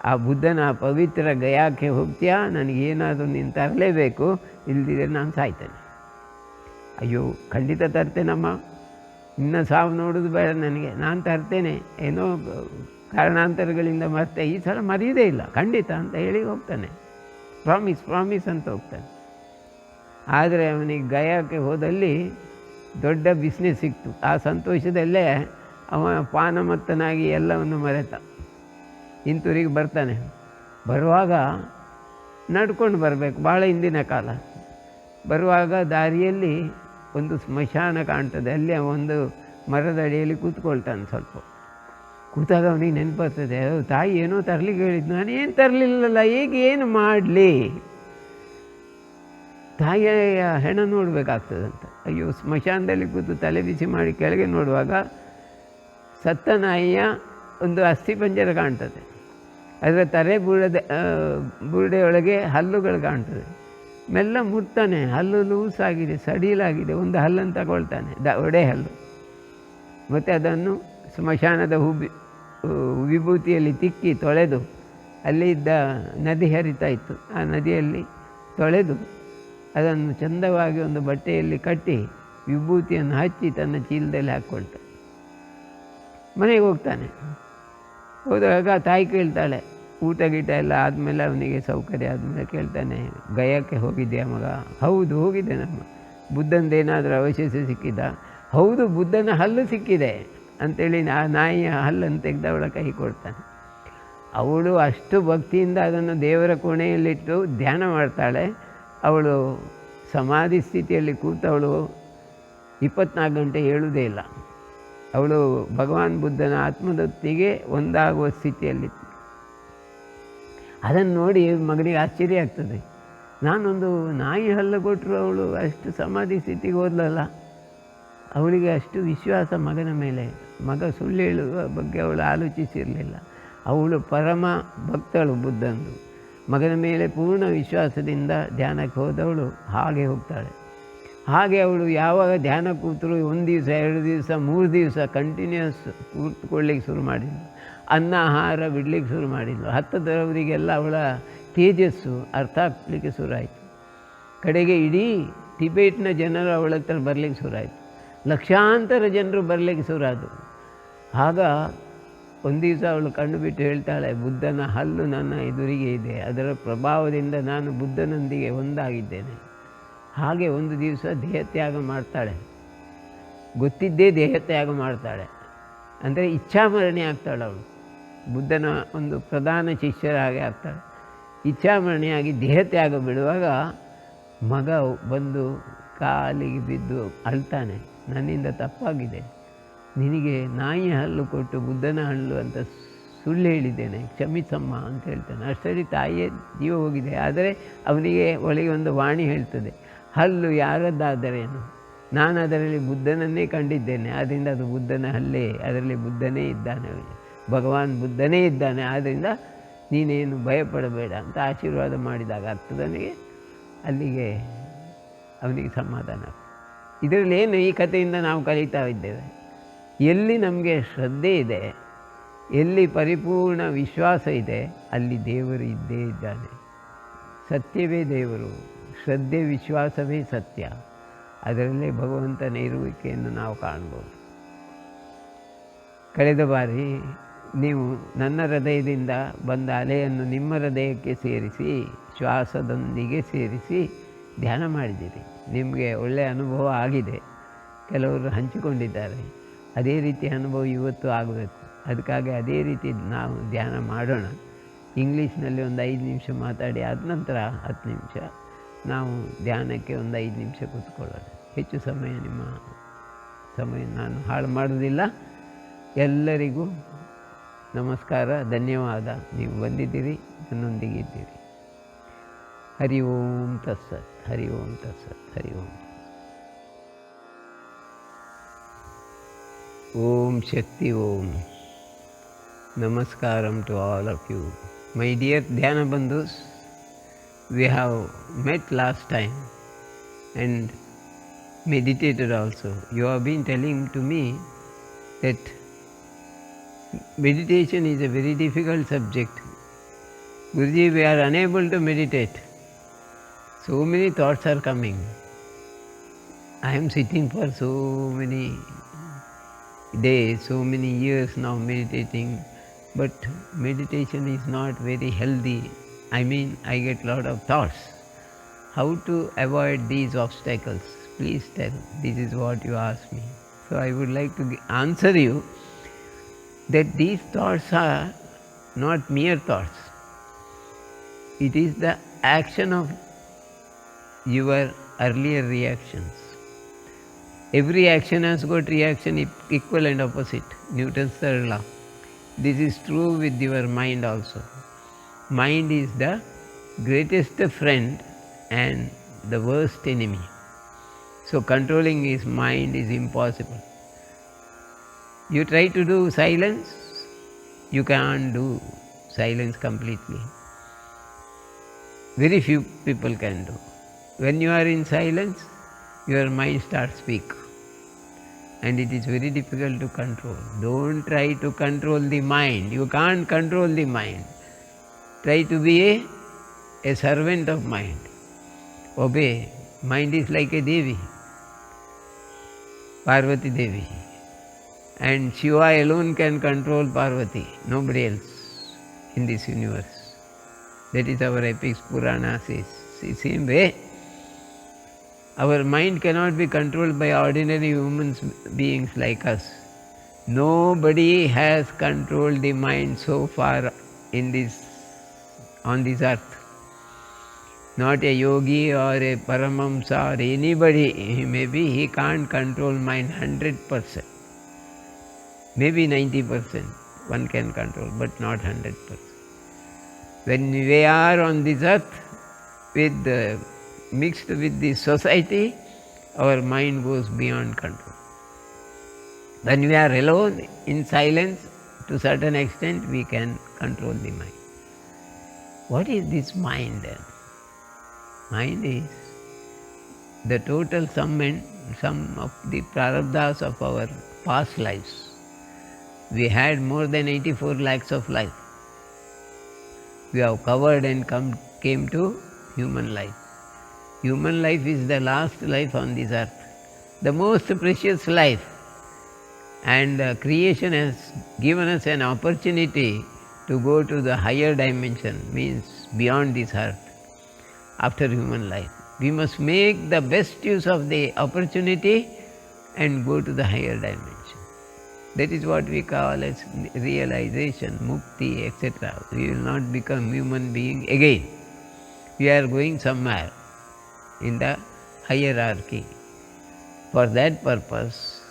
ಆ ಬುದ್ಧನ ಪವಿತ್ರ ಗಯಾಕ್ಕೆ ಹೋಗ್ತೀಯಾ, ನನಗೇನಾದರೂ ನೀನು ತರಲೇಬೇಕು, ಇಲ್ದಿದ್ರೆ ನಾನು ಸಾಯ್ತೇನೆ. ಅಯ್ಯೋ ಖಂಡಿತ ತರ್ತೇನಮ್ಮ, ಇನ್ನು ಸಾವು ನೋಡೋದು ಬೇಡ ನನಗೆ, ನಾನು ತರ್ತೇನೆ, ಏನೋ ಕಾರಣಾಂತರಗಳಿಂದ ಮತ್ತೆ ಈ ಸಲ ಮರೆಯೋದೇ ಇಲ್ಲ ಖಂಡಿತ ಅಂತ ಹೇಳಿ ಹೋಗ್ತಾನೆ. ಪ್ರಾಮಿಸ್ ಅಂತ ಹೋಗ್ತಾನೆ. ಆದರೆ ಅವನಿಗೆ ಗಯಾಕ್ಕೆ ಹೋದಲ್ಲಿ ದೊಡ್ಡ ಬಿಸ್ನೆಸ್ ಸಿಕ್ತು. ಆ ಸಂತೋಷದಲ್ಲೇ ಅವ ಪಾನಮತ್ತನಾಗಿ ಎಲ್ಲವನ್ನು ಮರೆತ. ಇಂತೂರಿಗೆ ಬರ್ತಾನೆ. ಬರುವಾಗ ನಡ್ಕೊಂಡು ಬರಬೇಕು, ಭಾಳ ಹಿಂದಿನ ಕಾಲ. ಬರುವಾಗ ದಾರಿಯಲ್ಲಿ ಒಂದು ಸ್ಮಶಾನ ಕಾಣ್ತದೆ. ಅಲ್ಲಿ ಒಂದು ಮರದ ಅಡಿಯಲ್ಲಿ ಕೂತ್ಕೊಳ್ತಾನೆ. ಸ್ವಲ್ಪ ಕೂತಾಗ ಅವನಿಗೆ ನೆನಪರ್ತದೆ, ತಾಯಿ ಏನೋ ತರಲಿಕ್ಕೆ ಹೇಳಿದ್ದು, ನಾನೇನು ತರಲಿಲ್ಲಲ್ಲ, ಈಗ ಏನು ಮಾಡಲಿ, ತಾಯಿಯ ಹೆಣ ನೋಡಬೇಕಾಗ್ತದಂತ. ಅಯ್ಯೋ, ಸ್ಮಶಾನದಲ್ಲಿ ಕೂತು ತಲೆ ಬಿಸಿ ಮಾಡಿ ಕೆಳಗೆ ನೋಡುವಾಗ ಸತ್ತ ನಾಯಿಯ ಒಂದು ಅಸ್ಥಿಪಂಜರ ಕಾಣ್ತದೆ. ಅದರ ತಲೆ ಬುರುಡೆಯೊಳಗೆ ಹಲ್ಲುಗಳು ಕಾಣ್ತದೆ. ಮೆಲ್ಲ ಮುಟ್ತಾನೆ, ಹಲ್ಲು ಲೂಸಾಗಿದೆ, ಸಡಿಲಾಗಿದೆ. ಒಂದು ಹಲ್ಲನ್ನು ತಗೊಳ್ತಾನೆ, ಒಡೆ ಹಲ್ಲು. ಮತ್ತು ಅದನ್ನು ಸ್ಮಶಾನದ ವಿಭೂತಿಯಲ್ಲಿ ತಿಕ್ಕಿ ತೊಳೆದು, ಅಲ್ಲಿ ಇದ್ದ ನದಿ ಹರಿತಾ ಇತ್ತು, ಆ ನದಿಯಲ್ಲಿ ತೊಳೆದು ಅದನ್ನು ಚಂದವಾಗಿ ಒಂದು ಬಟ್ಟೆಯಲ್ಲಿ ಕಟ್ಟಿ ವಿಭೂತಿಯನ್ನು ಹಚ್ಚಿ ತನ್ನ ಚೀಲದಲ್ಲಿ ಹಾಕ್ಕೊಳ್ತಾನೆ. ಮನೆಗೆ ಹೋಗ್ತಾನೆ. ಹೋದಾಗ ತಾಯಿ ಕೇಳ್ತಾಳೆ, ಊಟ ಗೀಟ ಎಲ್ಲ ಆದಮೇಲೆ, ಅವನಿಗೆ ಸೌಕರ್ಯ ಆದಮೇಲೆ ಕೇಳ್ತಾನೆ, ಗಯಾಕ್ಕೆ ಹೋಗಿದ್ಯಾ ಮಗ? ಹೌದು ಹೋಗಿದ್ದೆ ನಮ್ಮ. ಬುದ್ಧಂದೇನಾದರೂ ಅವಶೇಷ ಸಿಕ್ಕಿದ್ದ? ಹೌದು, ಬುದ್ಧನ ಹಲ್ಲು ಸಿಕ್ಕಿದೆ ಅಂಥೇಳಿ ನಾಯಿಯ ಹಲ್ಲನ್ನು ತೆಗೆದು ಅವಳ ಕೈ ಕೊಡ್ತಾನೆ. ಅವಳು ಅಷ್ಟು ಭಕ್ತಿಯಿಂದ ಅದನ್ನು ದೇವರ ಕೋಣೆಯಲ್ಲಿಟ್ಟು ಧ್ಯಾನ ಮಾಡ್ತಾಳೆ. ಅವಳು ಸಮಾಧಿ ಸ್ಥಿತಿಯಲ್ಲಿ ಕೂತವಳು 24 ಗಂಟೆ ಹೇಳುವುದೇ ಇಲ್ಲ. ಅವಳು ಭಗವಾನ್ ಬುದ್ಧನ ಆತ್ಮದೊತ್ತಿಗೆ ಒಂದಾಗುವ ಸ್ಥಿತಿಯಲ್ಲಿತ್ತು. ಅದನ್ನು ನೋಡಿ ಮಗನಿಗೆ ಆಶ್ಚರ್ಯ ಆಗ್ತದೆ. ನಾನೊಂದು ನಾಯಿ ಹಲ್ಲು ಕೊಟ್ಟರು ಅವಳು ಅಷ್ಟು ಸಮಾಧಿ ಸ್ಥಿತಿಗೆ ಹೋದ್ಲಲ್ಲ. ಅವಳಿಗೆ ಅಷ್ಟು ವಿಶ್ವಾಸ ಮಗನ ಮೇಲೆ. ಮಗ ಸುಳ್ಳು ಹೇಳುವ ಬಗ್ಗೆ ಅವಳು ಆಲೋಚಿಸಿರಲಿಲ್ಲ. ಅವಳು ಪರಮ ಭಕ್ತಳು ಬುದ್ಧಂದು. ಮಗನ ಮೇಲೆ ಪೂರ್ಣ ವಿಶ್ವಾಸದಿಂದ ಧ್ಯಾನಕ್ಕೆ ಹೋದವಳು ಹಾಗೆ ಹೋಗ್ತಾಳೆ. ಹಾಗೆ ಅವಳು ಯಾವಾಗ ಧ್ಯಾನ ಕೂತರು 1 ದಿವಸ 2 ದಿವಸ 3 ದಿವಸ ಕಂಟಿನ್ಯೂಸ್ ಕೂತ್ಕೊಳ್ಳಿಕ್ಕೆ ಶುರು ಮಾಡಿದ್ಳು. ಅನ್ನ ಆಹಾರ ಬಿಡಲಿಕ್ಕೆ ಶುರು ಮಾಡಿದ್ಳು. ಹತ್ತದವರಿಗೆಲ್ಲ ಅವಳ ತೇಜಸ್ಸು ಅರ್ಥ ಆಗ್ಲಿಕ್ಕೆ ಶುರುವಾಯಿತು. ಕಡೆಗೆ ಇಡೀ ಟಿಬೇಟ್ನ ಜನರು ಅವಳ ಹತ್ರ ಬರಲಿಕ್ಕೆ ಶುರುವಾಯಿತು. ಲಕ್ಷಾಂತರ ಜನರು ಬರಲಿಕ್ಕೆ ಶುರುವಾದರು. ಆಗ ಒಂದು ದಿವಸ ಅವಳು ಕಣ್ಣು ಬಿಟ್ಟು ಹೇಳ್ತಾಳೆ, ಬುದ್ಧನ ಹಲ್ಲು ನನ್ನ ಎದುರಿಗೆ ಇದೆ, ಅದರ ಪ್ರಭಾವದಿಂದ ನಾನು ಬುದ್ಧನೊಂದಿಗೆ ಒಂದಾಗಿದ್ದೇನೆ. ಹಾಗೆ ಒಂದು ದಿವಸ ದೇಹತ್ಯಾಗ ಮಾಡ್ತಾಳೆ. ಗೊತ್ತಿದ್ದೇ ದೇಹತ್ಯಾಗ ಮಾಡ್ತಾಳೆ. ಅಂದರೆ ಇಚ್ಛಾಮರಣಿ ಆಗ್ತಾಳೆ ಅವಳು. ಬುದ್ಧನ ಒಂದು ಪ್ರಧಾನ ಶಿಷ್ಯರ ಹಾಗೆ ಆಗ್ತಾಳೆ. ಇಚ್ಛಾಮರಣಿಯಾಗಿ ದೇಹತ್ಯಾಗ ಬಿಡುವಾಗ ಮಗ ಬಂದು ಕಾಲಿಗೆ ಬಿದ್ದು ಅಳ್ತಾನೆ, ನನ್ನಿಂದ ತಪ್ಪಾಗಿದೆ, ನಿನಗೆ ನಾಯಿಯ ಹಲ್ಲು ಕೊಟ್ಟು ಬುದ್ಧನ ಹಲ್ಲು ಅಂತ ಸುಳ್ಳು ಹೇಳಿದ್ದೇನೆ, ಕ್ಷಮಿಸಮ್ಮ ಅಂತ ಹೇಳ್ತಾನೆ. ಅಷ್ಟರಲ್ಲಿ ತಾಯಿಯೇ ಜೀವ ಹೋಗಿದೆ. ಆದರೆ ಅವನಿಗೆ ಒಳಗೆ ಒಂದು ವಾಣಿ ಹೇಳ್ತದೆ, ಹಲ್ಲು ಯಾರದ್ದಾದರೇನು, ನಾನು ಅದರಲ್ಲಿ ಬುದ್ಧನನ್ನೇ ಕಂಡಿದ್ದೇನೆ, ಆದ್ದರಿಂದ ಅದು ಬುದ್ಧನ ಹಲ್ಲೇ, ಅದರಲ್ಲಿ ಬುದ್ಧನೇ ಇದ್ದಾನೆ, ಭಗವಾನ್ ಬುದ್ಧನೇ ಇದ್ದಾನೆ, ಆದ್ದರಿಂದ ನೀನೇನು ಭಯಪಡಬೇಡ ಅಂತ ಆಶೀರ್ವಾದ ಮಾಡಿದಾಗ ಆಗ್ತದನಿಗೆ ಅಲ್ಲಿಗೆ ಅವನಿಗೆ ಸಮಾಧಾನ. ಇದರಲ್ಲೇನು ಈ ಕಥೆಯಿಂದ ನಾವು ಕಲಿತಾ ಇದ್ದೇವೆ, ಎಲ್ಲಿ ನಮಗೆ ಶ್ರದ್ಧೆ ಇದೆ, ಎಲ್ಲಿ ಪರಿಪೂರ್ಣ ವಿಶ್ವಾಸ ಇದೆ, ಅಲ್ಲಿ ದೇವರು ಇದ್ದೇ ಇದ್ದಾನೆ. ಸತ್ಯವೇ ದೇವರು, ಶ್ರದ್ಧೆ ವಿಶ್ವಾಸವೇ ಸತ್ಯ. ಅದರಲ್ಲೇ ಭಗವಂತನ ಇರುವಿಕೆಯನ್ನು ನಾವು ಕಾಣ್ಬೋದು. ಕಳೆದ ಬಾರಿ ನೀವು ನನ್ನ ಹೃದಯದಿಂದ ಬಂದ ಅಲೆಯನ್ನು ನಿಮ್ಮ ಹೃದಯಕ್ಕೆ ಸೇರಿಸಿ, ಶ್ವಾಸದೊಂದಿಗೆ ಸೇರಿಸಿ ಧ್ಯಾನ ಮಾಡಿದ್ದೀರಿ. ನಿಮಗೆ ಒಳ್ಳೆಯ ಅನುಭವ ಆಗಿದೆ, ಕೆಲವರು ಹಂಚಿಕೊಂಡಿದ್ದಾರೆ. ಅದೇ ರೀತಿ ಅನುಭವ ಇವತ್ತು ಆಗಬೇಕು. ಅದಕ್ಕಾಗಿ ಅದೇ ರೀತಿ ನಾವು ಧ್ಯಾನ ಮಾಡೋಣ. ಇಂಗ್ಲೀಷ್ನಲ್ಲಿ ಒಂದು 5 ನಿಮಿಷ ಮಾತಾಡಿ, ಆದ ನಂತರ 10 ನಿಮಿಷ ನಾವು ಧ್ಯಾನಕ್ಕೆ ಒಂದು 5 ನಿಮಿಷ ಕೂತ್ಕೊಳ್ಳೋಣ. ಹೆಚ್ಚು ಸಮಯ ನಿಮ್ಮ ಸಮಯ ನಾನು ಹಾಳು ಮಾಡೋದಿಲ್ಲ. ಎಲ್ಲರಿಗೂ ನಮಸ್ಕಾರ, ಧನ್ಯವಾದ. ನೀವು ಬಂದಿದ್ದೀರಿ, ನನ್ನೊಂದಿಗೆ ಇದ್ದೀರಿ. ಹರಿ ಓಂ ತತ್ಸತ್, ಹರಿ ಓಂ ತತ್ಸತ್, ಹರಿ ಓಂ. Om Shakti Om. Namaskaram to all of you. My dear Dhyana Bandhus, we have met last time and meditated also. You have been telling to me that meditation is a very difficult subject Guruji, we are unable to meditate. So many thoughts are coming. I am sitting for so many days, so many years now meditating, but meditation is not very healthy. I mean, I get a lot of thoughts. How to avoid these obstacles? Please tell. This is what you asked me. So I would like to answer you that these thoughts are not mere thoughts. It is the action of your earlier reactions. Every action has got reaction equal and opposite. Newton's third law. This is true with your mind also. Mind is the greatest friend and the worst enemy. So controlling his mind is impossible. You try to do silence, you can't do silence completely. Very few people can do. When you are in silence, your mind starts speak. And it is very difficult to control. Don't try to control the mind. You can't control the mind. Try to be a servant of mind. Obey. Mind is like a Devi, Parvati Devi. And Shiva alone can control Parvati, nobody else in this universe. That is our epics, Purana says. See, same way, our mind cannot be controlled by ordinary human beings like us. Nobody has controlled the mind so far on this earth. Not a yogi or a Paramahamsa or anybody, maybe he can't control mind 100%. Maybe 90% one can control, but not 100%. When we are on this earth mixed with the society, our mind goes beyond control. When we are alone in silence, to a certain extent we can control the mind. What is this mind then? Mind is the total sum of the prarabdhas of our past lives. We had more than 84 lakhs of life. We have covered and came to human life. Human life is the last life on this earth, the most precious life. And creation has given us an opportunity to go to the higher dimension, means beyond this earth, after human life. We must make the best use of the opportunity and go to the higher dimension. That is what we call as realization, mukti, etc. We will not become human being again. We are going somewhere in the hierarchy. For that purpose,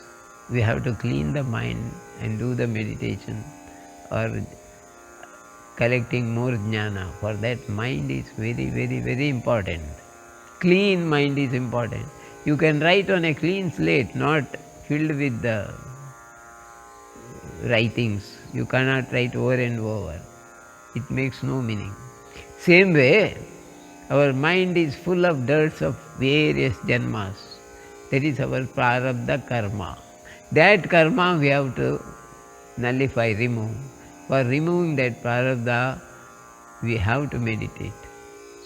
we have to clean the mind and do the meditation or collecting more jnana. For that, mind is very, very, very important. Clean mind is important. You can write on a clean slate, not filled with the writings. You cannot write over and over. It makes no meaning. Same way, our mind is full of dirts of various janmas. That is our prarabdha karma. That karma we have to nullify, remove. For removing that prarabdha, we have to meditate.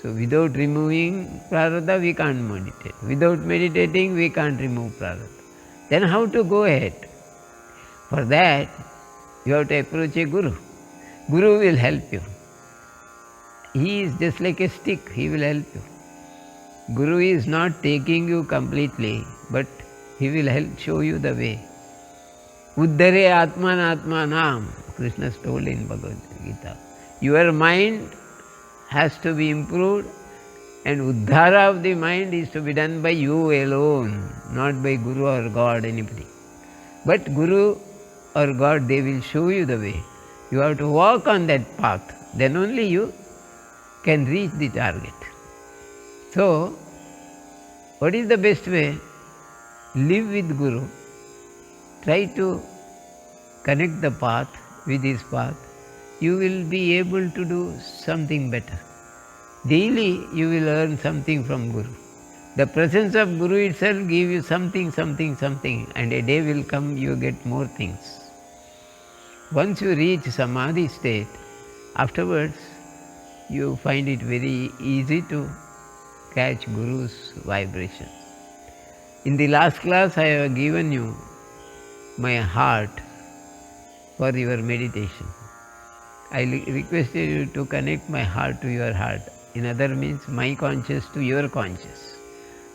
So without removing prarabdha, we can't meditate. Without meditating, we can't remove prarabdha. Then how to go ahead? For that, you have to approach a guru. Guru will help you. He is just like a stick, he will help you. Guru is not taking you completely, but he will help show you the way. Uddhare atman atmanam, Krishna told in Bhagavad Gita. Your mind has to be improved, and uddhara of the mind is to be done by you alone, not by Guru or God, anybody. But Guru or God, they will show you the way. You have to walk on that path, then only you can reach the target. So, what is the best way? Live with Guru. Try to connect the path with his path. You will be able to do something better. Daily you will learn something from Guru. The presence of Guru itself gives you something, and a day will come you get more things. Once you reach Samadhi state, afterwards you find it very easy to catch Guru's vibration. In the last class, I have given you my heart for your meditation. I requested you to connect my heart to your heart. In other means, my conscious to your conscious.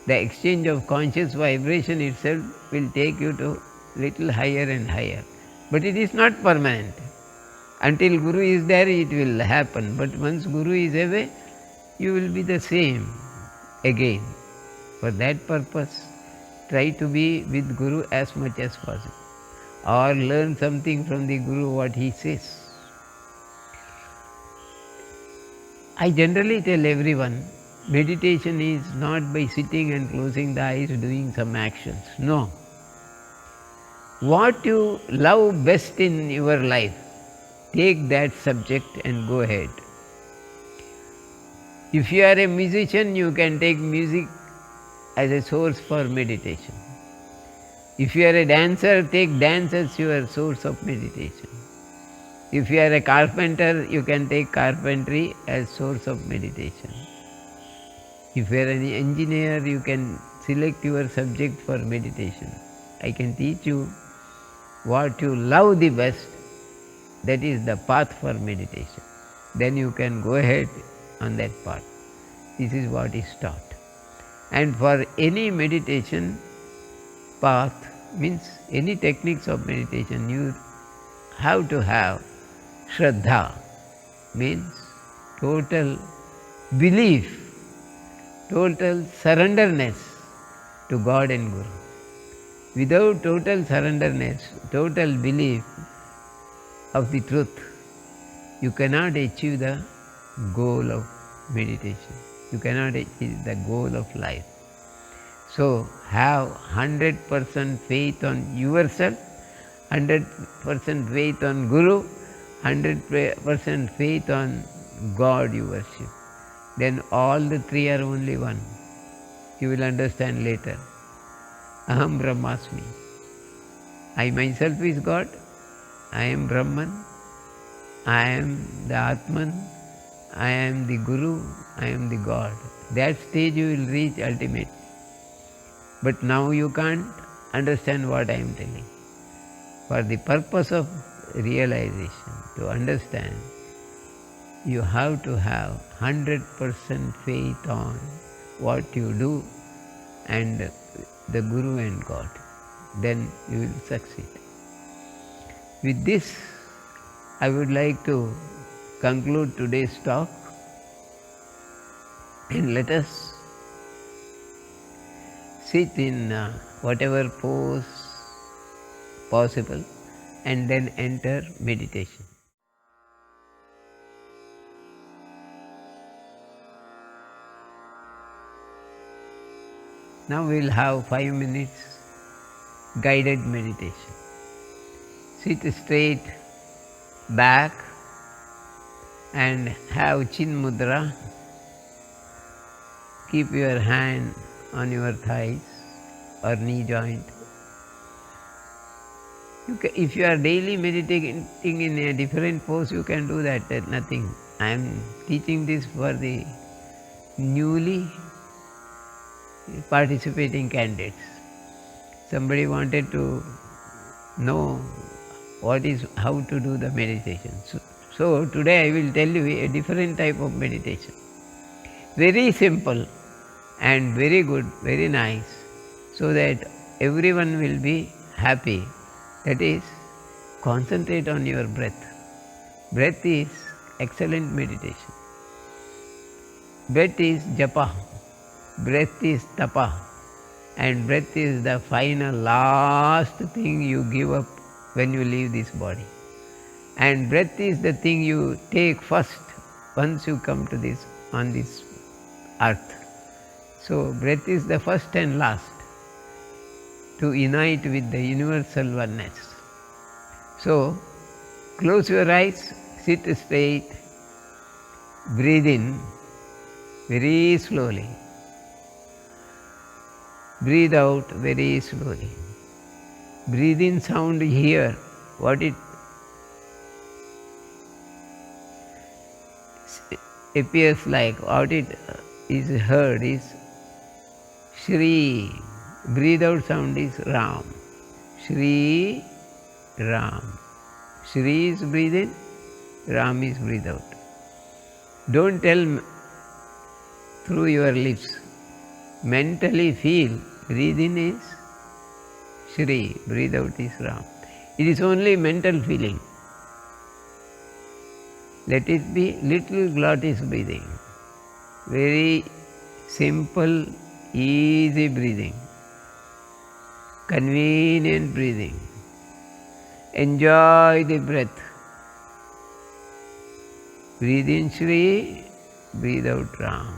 The exchange of conscious vibration itself will take you to little higher and higher. But it is not permanent. Until Guru is there, it will happen. But once Guru is away, you will be the same again. For that purpose, try to be with Guru as much as possible. Or learn something from the Guru, what he says. I generally tell everyone, meditation is not by sitting and closing the eyes doing some actions. No. What you love best in your life, take that subject and go ahead. If you are a musician, you can take music as a source for meditation. If you are a dancer, take dance as your source of meditation. If you are a carpenter, you can take carpentry as source of meditation. If you are an engineer, you can select your subject for meditation. I can teach you what you love the best, that is the path for meditation. Then you can go ahead on that path. This is what is taught. And for any meditation path, means any techniques of meditation, you have to have Shraddha, means total belief, total surrenderness to God and Guru. Without total surrenderness, total belief of the truth, you cannot achieve the goal of meditation. You cannot achieve the goal of life. So have 100% faith on yourself, 100% faith on Guru, 100% faith on God you worship. Then all the three are only one. You will understand later. Aham Brahmasmi. I myself is God. I am Brahman. I am the Atman. I am the Guru. I am the God. That stage you will reach ultimate. But now you can't understand what I am telling. For the purpose of realization, to understand, you have to have 100% faith on what you do and the Guru and God. Then you will succeed. With this, I would like to conclude today's talk, and let us sit in whatever pose possible and then enter meditation. Now we will have 5 minutes guided meditation. Sit straight back and have Chin Mudra. Keep your hand on your thighs or knee joint. If you are daily meditating in a different pose, you can do that, nothing. I am teaching this for the newly participating candidates. Somebody wanted to know how to do the meditation. So today I will tell you a different type of meditation. Very simple and very good, very nice, so that everyone will be happy. That is, concentrate on your breath. Breath is excellent meditation. Breath is japa, breath is tapa, and breath is the final last thing you give up when you leave this body. And breath is the thing you take first once you come to this, on this earth. So breath is the first and last to unite with the universal oneness. So close your eyes, sit straight, breathe in very slowly, breathe out very slowly. Breathe in sound here, appears like what it is heard is Shri. Breathe out sound is Ram. Shri Ram. Shri is breathe in, Ram is breathe out. Don't tell through your lips. Mentally feel. Breathe in is Shri, breathe out is Ram. It is only mental feeling. Let it be little glottis breathing. Very simple, easy breathing. Convenient breathing. Enjoy the breath. Breathe in Shri, breathe out Ram.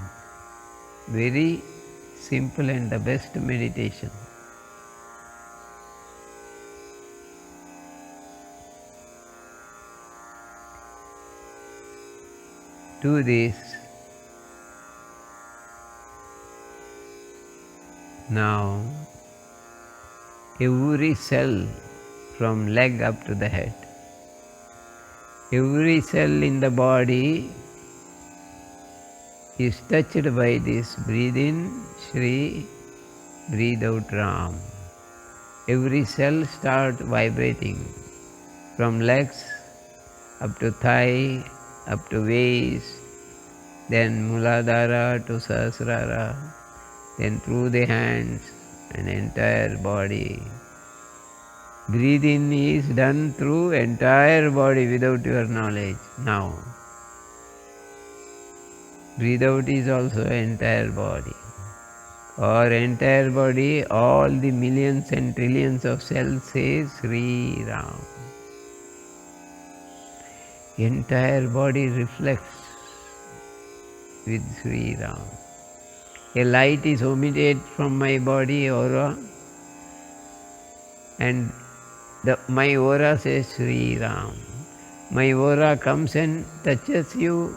Very simple and the best meditation. Do this. Now, every cell from leg up to the head, every cell in the body is touched by this. Breathe in Shri, breathe out Ram. Every cell starts vibrating from legs up to thigh, up to waist, then Muladhara to Sahasrara, then through the hands and entire body. Breathing is done through entire body without your knowledge now. Breathe out is also entire body. Or entire body, all the millions and trillions of cells say Sri Ram. Entire body reflects with Sri Ram. A light is emitted from my body aura, and my aura says Sri Ram. My aura comes and touches you,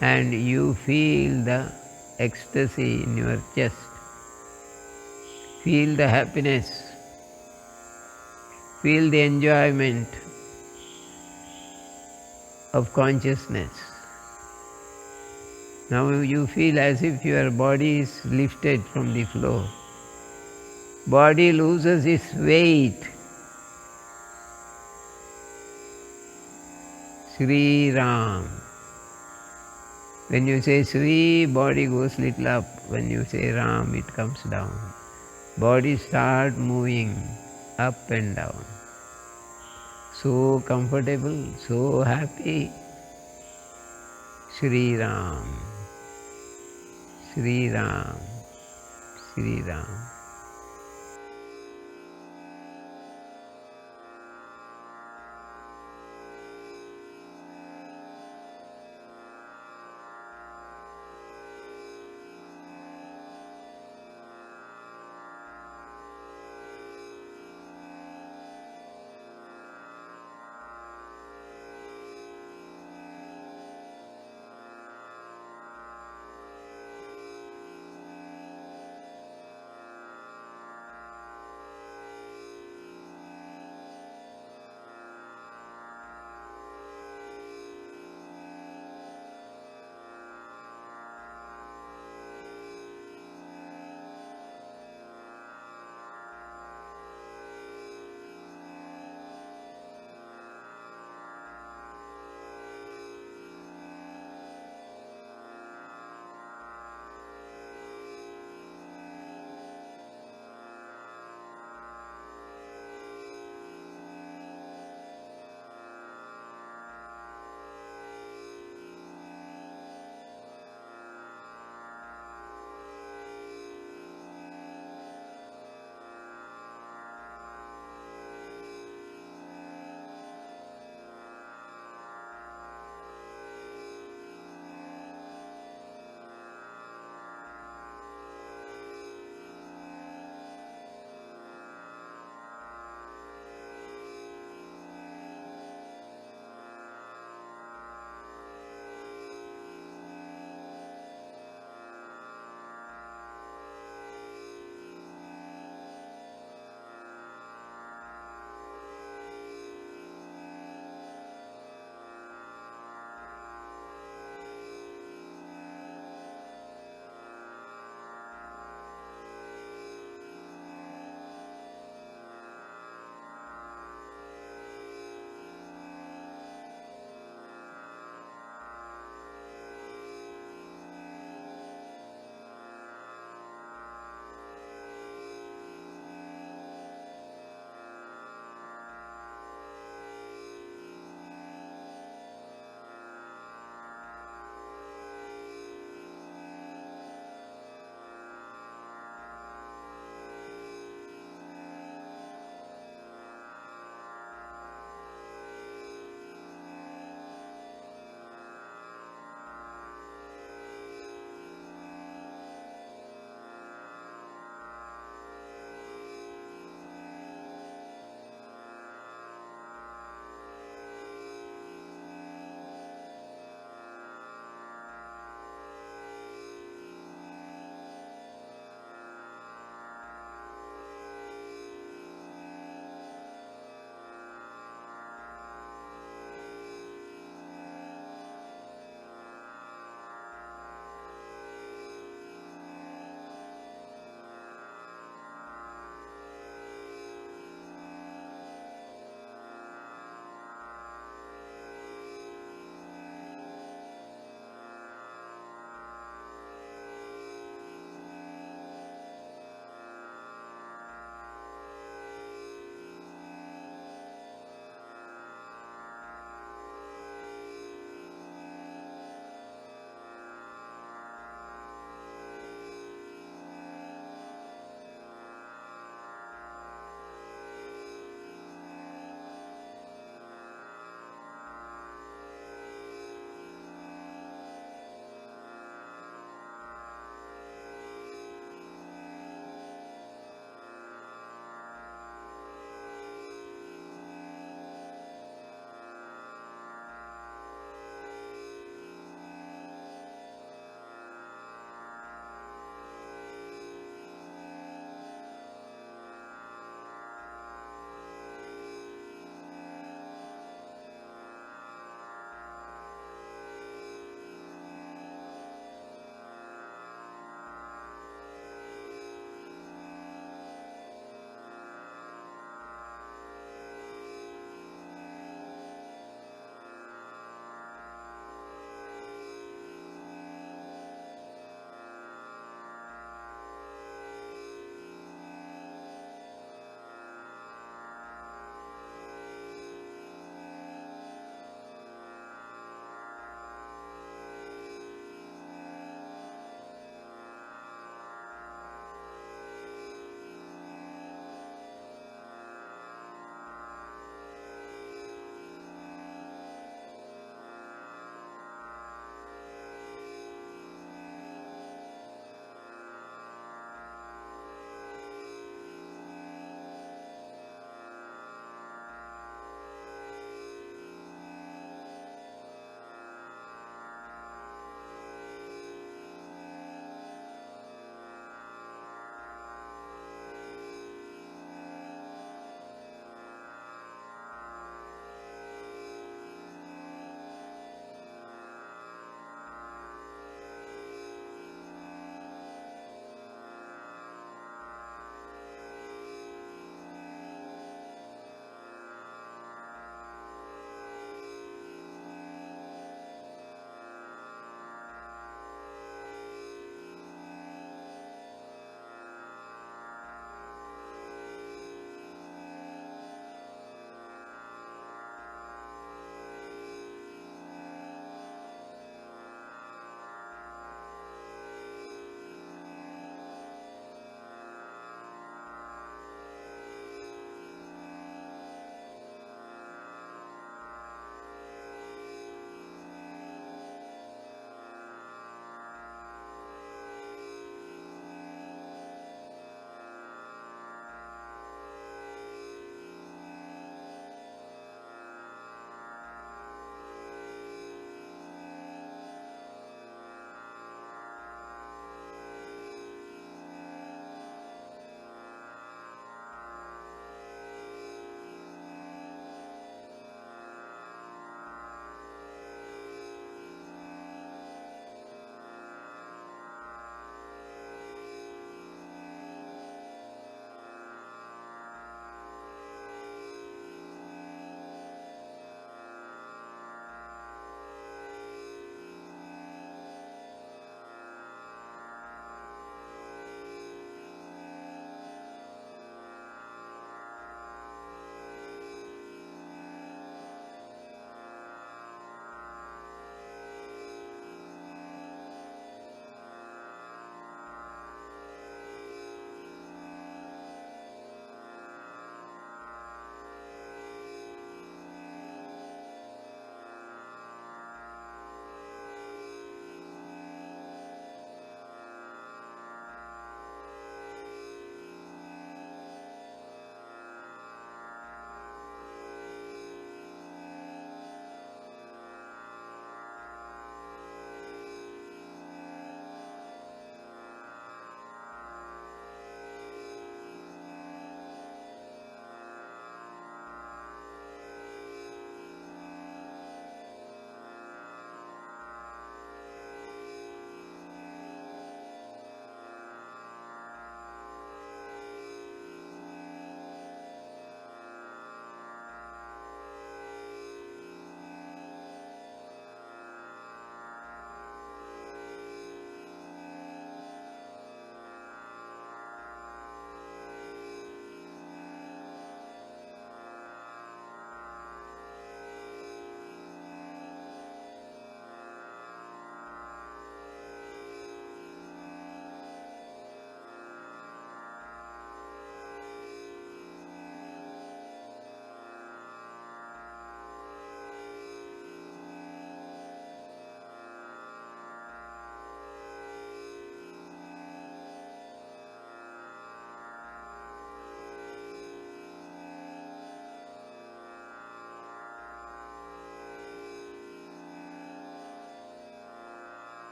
and you feel the ecstasy in your chest. Feel the happiness. Feel the enjoyment of consciousness. Now you feel as if your body is lifted from the floor. Body loses its weight. Sri Ram. When you say Sri, body goes little up. When you say Ram, it comes down. Body starts moving up and down. So comfortable, so happy. Sri Ram. Sri Ram. Sri Ram.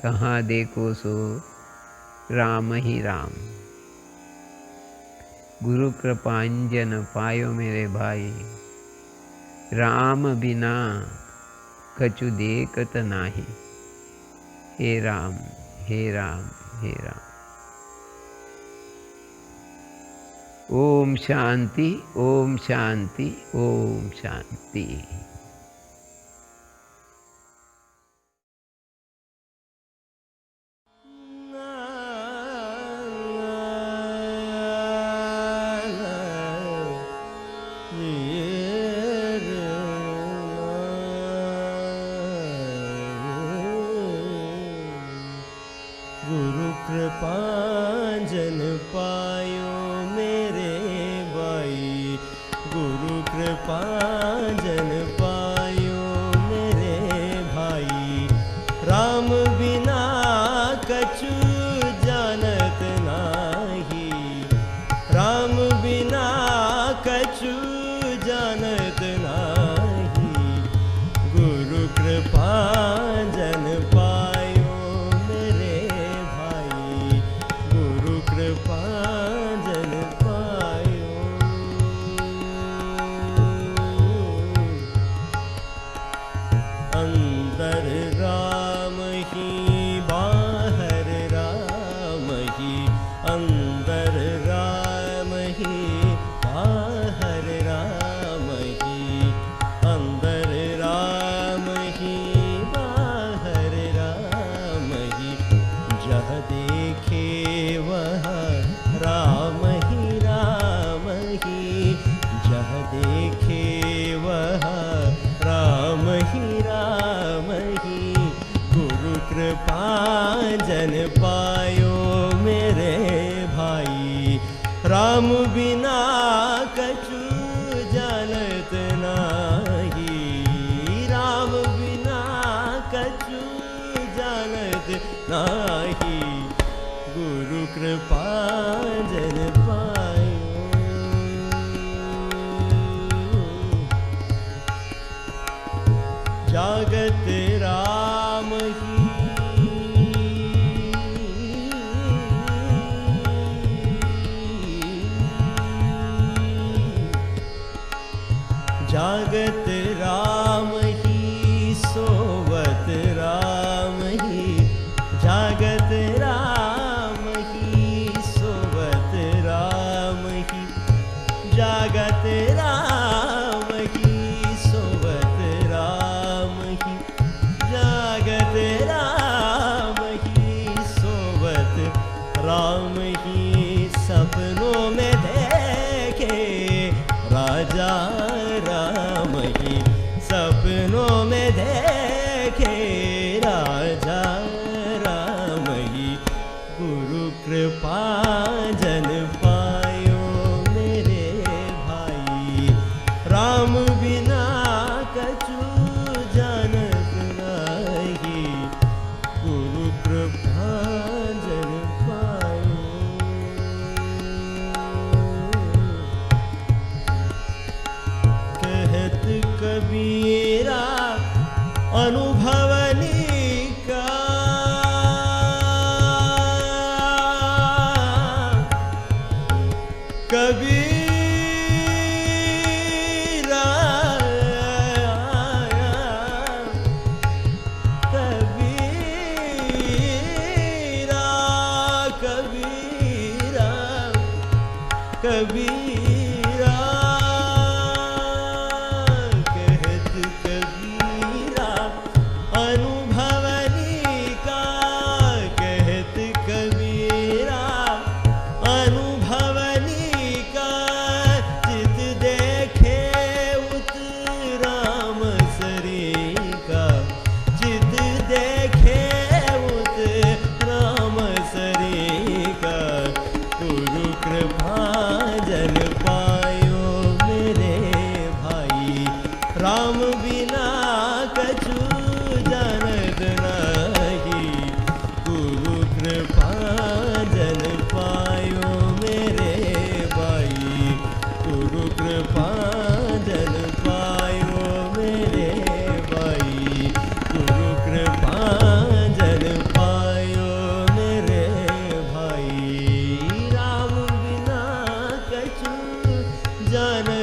कहाँ देखो सो राम ही राम। गुरु कृपांजन पायो मेरे भाई, राम बिना कछु देखत नाही। हे राम हे राम हे राम। ओम शांति ओम शांति ओम शांति। गुरु कृपांजन पायो मेरे भाई, गुरु कृपांजन पायो मेरे भाई। राम बिना कछु जानत नाही, राम बिना कछु जानत नाही। गुरु कृपांजन पायो मेरे भाई, गुरु कृपांजन पायो। अंदर राम ही बाहर राम ही, अंदर राम ही बाहर राम ही, अंदर राम ही बाहर राम ही। जह देखे वह राम ही राम ही, जह देखे वह राम ही राम ही। गुरु कृपांजन पायो मेरे भाई, राम बिना कछु जानत नाही, राम बिना कछु जानत नाही। गुरु कृपांजन पायो। जागत राम ही, जागत राम ही सोवत राम ही, जागत राम ही सोवत राम ही, जागत राम ही सोवत राम ही, जागत राम ही सोवत राम ही। सपनों में देखे राजा राम ही, सपनों में देखे राजा राम ही। गुरु कृपांजन पायो मेरे भाई, राम बिना कछु जानत नाही। गुरु कृपांजन पायो। कहत कबीरा अनुभवनी का, कबीरा कबीरा कबीरा कबीरा। कहत कबीरा अनुभवनी का, कहत कबीरा अनुभवनी का। चित देखे उत राम सरी का, चित देखे उत राम सरी का। गुरु कृपांजन जानत